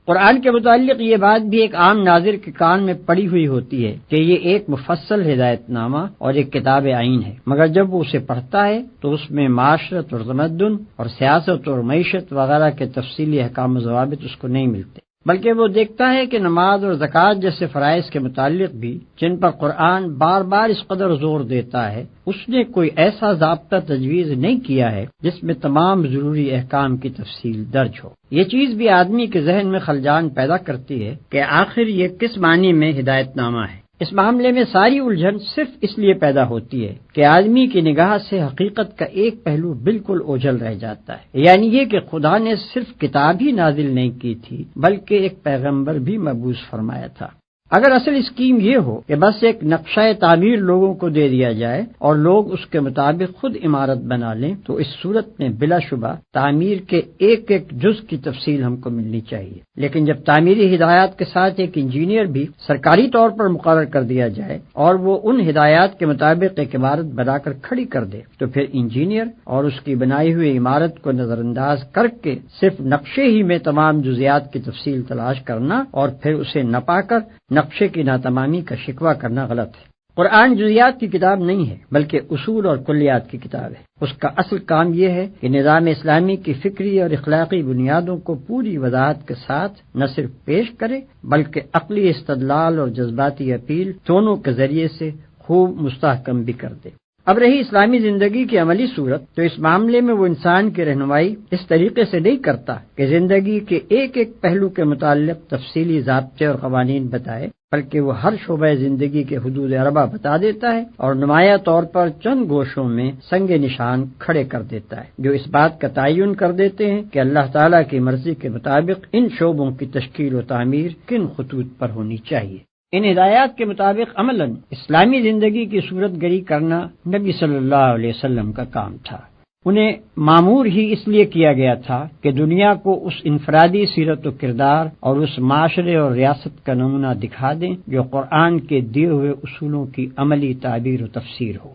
قرآن کے متعلق یہ بات بھی ایک عام ناظر کے کان میں پڑی ہوئی ہوتی ہے کہ یہ ایک مفصل ہدایت نامہ اور ایک کتاب عین ہے، مگر جب وہ اسے پڑھتا ہے تو اس میں معاشرت اور تمدن اور سیاست اور معیشت وغیرہ کے تفصیلی احکام و ضوابط اس کو نہیں ملتے، بلکہ وہ دیکھتا ہے کہ نماز اور زکوٰۃ جیسے فرائض کے متعلق بھی جن پر قرآن بار بار اس قدر زور دیتا ہے اس نے کوئی ایسا ضابطہ تجویز نہیں کیا ہے جس میں تمام ضروری احکام کی تفصیل درج ہو۔ یہ چیز بھی آدمی کے ذہن میں خلجان پیدا کرتی ہے کہ آخر یہ کس معنی میں ہدایت نامہ ہے۔ اس معاملے میں ساری الجھن صرف اس لیے پیدا ہوتی ہے کہ آدمی کی نگاہ سے حقیقت کا ایک پہلو بالکل اوجھل رہ جاتا ہے، یعنی یہ کہ خدا نے صرف کتاب ہی نازل نہیں کی تھی بلکہ ایک پیغمبر بھی مبعوث فرمایا تھا۔ اگر اصل اسکیم یہ ہو کہ بس ایک نقشہ تعمیر لوگوں کو دے دیا جائے اور لوگ اس کے مطابق خود عمارت بنا لیں تو اس صورت میں بلا شبہ تعمیر کے ایک ایک جز کی تفصیل ہم کو ملنی چاہیے، لیکن جب تعمیری ہدایات کے ساتھ ایک انجینئر بھی سرکاری طور پر مقرر کر دیا جائے اور وہ ان ہدایات کے مطابق ایک عمارت بنا کر کھڑی کر دے تو پھر انجینئر اور اس کی بنائی ہوئی عمارت کو نظر انداز کر کے صرف نقشے ہی میں تمام جزیات کی تفصیل تلاش کرنا اور پھر اسے نہ پا کر نقشے کی ناتمامی کا شکوہ کرنا غلط ہے۔ قرآن جزیات کی کتاب نہیں ہے بلکہ اصول اور کلیات کی کتاب ہے۔ اس کا اصل کام یہ ہے کہ نظام اسلامی کی فکری اور اخلاقی بنیادوں کو پوری وضاحت کے ساتھ نہ صرف پیش کرے بلکہ عقلی استدلال اور جذباتی اپیل دونوں کے ذریعے سے خوب مستحکم بھی کر دے۔ اب رہی اسلامی زندگی کی عملی صورت، تو اس معاملے میں وہ انسان کی رہنمائی اس طریقے سے نہیں کرتا کہ زندگی کے ایک ایک پہلو کے متعلق تفصیلی ضابطے اور قوانین بتائے، بلکہ وہ ہر شعبہ زندگی کے حدود اربع بتا دیتا ہے اور نمایاں طور پر چند گوشوں میں سنگ نشان کھڑے کر دیتا ہے جو اس بات کا تعین کر دیتے ہیں کہ اللہ تعالیٰ کی مرضی کے مطابق ان شعبوں کی تشکیل و تعمیر کن خطوط پر ہونی چاہیے۔ ان ہدایات کے مطابق عملاً اسلامی زندگی کی صورت گری کرنا نبی صلی اللہ علیہ وسلم کا کام تھا۔ انہیں معمور ہی اس لیے کیا گیا تھا کہ دنیا کو اس انفرادی سیرت و کردار اور اس معاشرے اور ریاست کا نمونہ دکھا دیں جو قرآن کے دیے ہوئے اصولوں کی عملی تعبیر و تفسیر ہو۔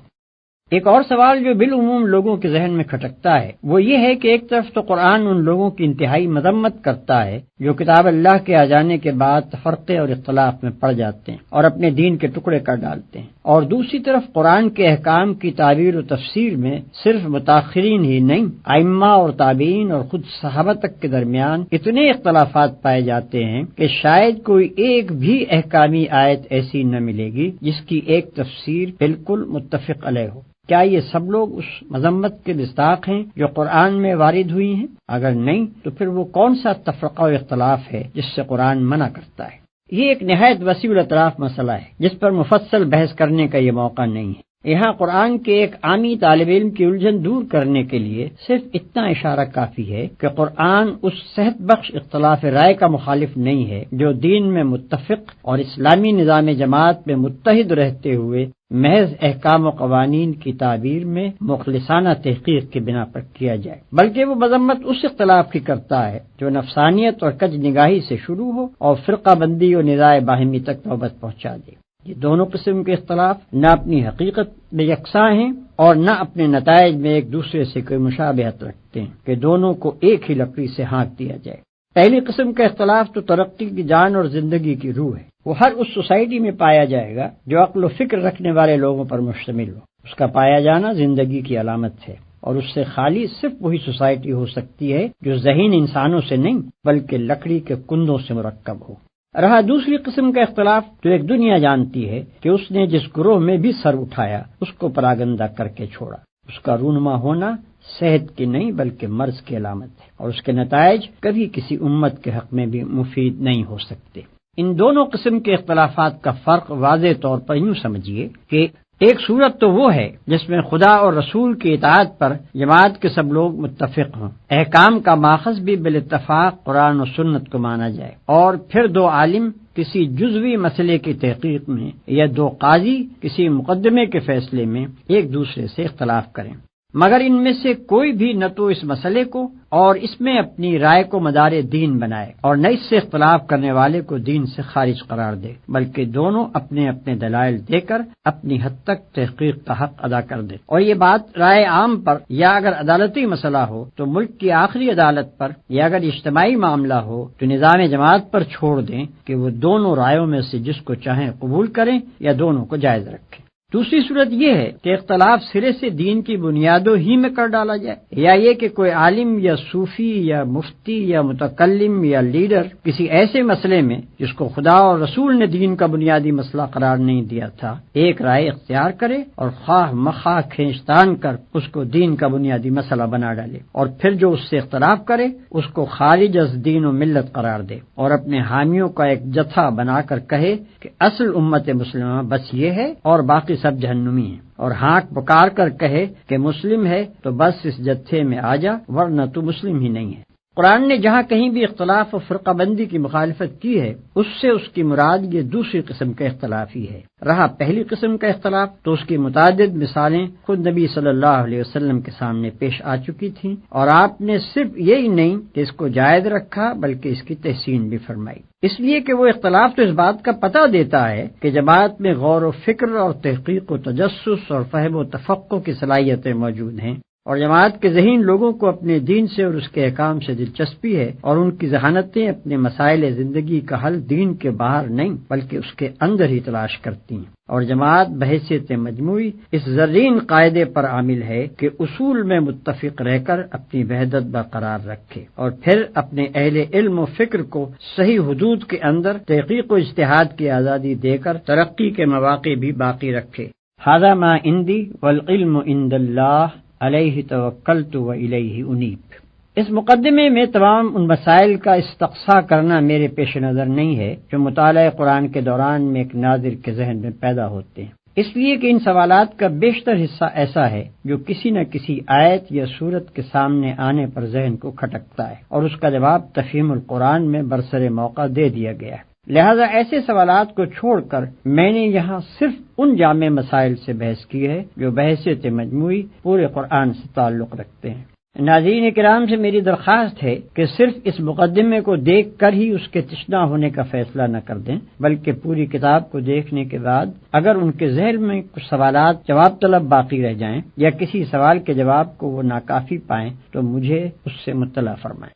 ایک اور سوال جو بالعموم لوگوں کے ذہن میں کھٹکتا ہے وہ یہ ہے کہ ایک طرف تو قرآن ان لوگوں کی انتہائی مذمت کرتا ہے جو کتاب اللہ کے آ جانے کے بعد تفرقے اور اختلاف میں پڑ جاتے ہیں اور اپنے دین کے ٹکڑے کر ڈالتے ہیں، اور دوسری طرف قرآن کے احکام کی تعبیر و تفسیر میں صرف متاخرین ہی نہیں، ائمہ اور تابعین اور خود صحابہ تک کے درمیان اتنے اختلافات پائے جاتے ہیں کہ شاید کوئی ایک بھی احکامی آیت ایسی نہ ملے گی جس کی ایک تفسیر بالکل متفق علیہ ہو۔ کیا یہ سب لوگ اس مذمت کے مصداق ہیں جو قرآن میں وارد ہوئی ہیں؟ اگر نہیں تو پھر وہ کون سا تفرقہ و اختلاف ہے جس سے قرآن منع کرتا ہے؟ یہ ایک نہایت وسیع الاطراف مسئلہ ہے جس پر مفصل بحث کرنے کا یہ موقع نہیں ہے۔ یہاں قرآن کے ایک عامی طالب علم کی الجھن دور کرنے کے لیے صرف اتنا اشارہ کافی ہے کہ قرآن اس صحت بخش اختلاف رائے کا مخالف نہیں ہے جو دین میں متفق اور اسلامی نظام جماعت میں متحد رہتے ہوئے محض احکام و قوانین کی تعبیر میں مخلصانہ تحقیق کی بنا پر کیا جائے، بلکہ وہ مذمت اس اختلاف کی کرتا ہے جو نفسانیت اور کج نگاہی سے شروع ہو اور فرقہ بندی اور نزاع باہمی تک نوبت پہنچا دے۔ یہ دونوں قسم کے اختلاف نہ اپنی حقیقت میں یکساں ہیں اور نہ اپنے نتائج میں ایک دوسرے سے کوئی مشابہت رکھتے ہیں کہ دونوں کو ایک ہی لکڑی سے ہانک دیا جائے۔ پہلی قسم کا اختلاف تو ترقی کی جان اور زندگی کی روح ہے۔ وہ ہر اس سوسائٹی میں پایا جائے گا جو عقل و فکر رکھنے والے لوگوں پر مشتمل ہو۔ اس کا پایا جانا زندگی کی علامت ہے اور اس سے خالی صرف وہی سوسائٹی ہو سکتی ہے جو ذہین انسانوں سے نہیں بلکہ لکڑی کے کندوں سے مرکب ہو۔ رہا دوسری قسم کا اختلاف تو ایک دنیا جانتی ہے کہ اس نے جس گروہ میں بھی سر اٹھایا اس کو پراگندہ کر کے چھوڑا۔ اس کا رونما ہونا صحت کی نہیں بلکہ مرض کی علامت ہے اور اس کے نتائج کبھی کسی امت کے حق میں بھی مفید نہیں ہو سکتے۔ ان دونوں قسم کے اختلافات کا فرق واضح طور پر یوں سمجھیے کہ ایک صورت تو وہ ہے جس میں خدا اور رسول کی اطاعت پر جماعت کے سب لوگ متفق ہوں، احکام کا ماخذ بھی بالاتفاق قرآن و سنت کو مانا جائے، اور پھر دو عالم کسی جزوی مسئلے کی تحقیق میں یا دو قاضی کسی مقدمے کے فیصلے میں ایک دوسرے سے اختلاف کریں، مگر ان میں سے کوئی بھی نہ تو اس مسئلے کو اور اس میں اپنی رائے کو مدار دین بنائے اور نہ اس سے اختلاف کرنے والے کو دین سے خارج قرار دے، بلکہ دونوں اپنے اپنے دلائل دے کر اپنی حد تک تحقیق کا حق ادا کر دے، اور یہ بات رائے عام پر یا اگر عدالتی مسئلہ ہو تو ملک کی آخری عدالت پر یا اگر اجتماعی معاملہ ہو تو نظام جماعت پر چھوڑ دیں کہ وہ دونوں رائےوں میں سے جس کو چاہیں قبول کریں یا دونوں کو جائز رکھیں۔ دوسری صورت یہ ہے کہ اختلاف سرے سے دین کی بنیادوں ہی میں کر ڈالا جائے، یا یہ کہ کوئی عالم یا صوفی یا مفتی یا متکلم یا لیڈر کسی ایسے مسئلے میں جس کو خدا اور رسول نے دین کا بنیادی مسئلہ قرار نہیں دیا تھا ایک رائے اختیار کرے اور خواہ مخواہ کھینچتان کر اس کو دین کا بنیادی مسئلہ بنا ڈالے، اور پھر جو اس سے اختلاف کرے اس کو خارج از دین و ملت قرار دے، اور اپنے حامیوں کا ایک جتھا بنا کر کہے کہ اصل امت مسلمہ بس یہ ہے اور باقی سب جہنمی ہیں، اور ہانک پکار کر کہے کہ مسلم ہے تو بس اس جتھے میں آ جا ورنہ تو مسلم ہی نہیں ہے۔ قرآن نے جہاں کہیں بھی اختلاف و فرقہ بندی کی مخالفت کی ہے اس سے اس کی مراد یہ دوسری قسم کا اختلاف ہی ہے۔ رہا پہلی قسم کا اختلاف تو اس کی متعدد مثالیں خود نبی صلی اللہ علیہ وسلم کے سامنے پیش آ چکی تھیں، اور آپ نے صرف یہی نہیں کہ اس کو جائز رکھا بلکہ اس کی تحسین بھی فرمائی، اس لیے کہ وہ اختلاف تو اس بات کا پتہ دیتا ہے کہ جماعت میں غور و فکر اور تحقیق و تجسس اور فہم و تفقع کی صلاحیتیں موجود ہیں، اور جماعت کے ذہین لوگوں کو اپنے دین سے اور اس کے احکام سے دلچسپی ہے، اور ان کی ذہانتیں اپنے مسائل زندگی کا حل دین کے باہر نہیں بلکہ اس کے اندر ہی تلاش کرتی ہیں، اور جماعت بحیثیت مجموعی اس زرین قاعدے پر عامل ہے کہ اصول میں متفق رہ کر اپنی وحدت برقرار رکھے، اور پھر اپنے اہل علم و فکر کو صحیح حدود کے اندر تحقیق و اجتہاد کی آزادی دے کر ترقی کے مواقع بھی باقی رکھے۔ ھذا ما عندی والعلم عند اللہ علیہ توکلت و الیہ انیب۔ اس مقدمے میں تمام ان مسائل کا استقصاء کرنا میرے پیش نظر نہیں ہے جو مطالعہ قرآن کے دوران میں ایک ناظر کے ذہن میں پیدا ہوتے ہیں، اس لیے کہ ان سوالات کا بیشتر حصہ ایسا ہے جو کسی نہ کسی آیت یا سورت کے سامنے آنے پر ذہن کو کھٹکتا ہے، اور اس کا جواب تفہیم القرآن میں برسر موقع دے دیا گیا ہے۔ لہذا ایسے سوالات کو چھوڑ کر میں نے یہاں صرف ان جامع مسائل سے بحث کی ہے جو بحیثیت مجموعی پورے قرآن سے تعلق رکھتے ہیں۔ ناظرین کرام سے میری درخواست ہے کہ صرف اس مقدمے کو دیکھ کر ہی اس کے تشنا ہونے کا فیصلہ نہ کر دیں، بلکہ پوری کتاب کو دیکھنے کے بعد اگر ان کے ذہن میں کچھ سوالات جواب طلب باقی رہ جائیں یا کسی سوال کے جواب کو وہ ناکافی پائیں تو مجھے اس سے مطلع فرمائیں۔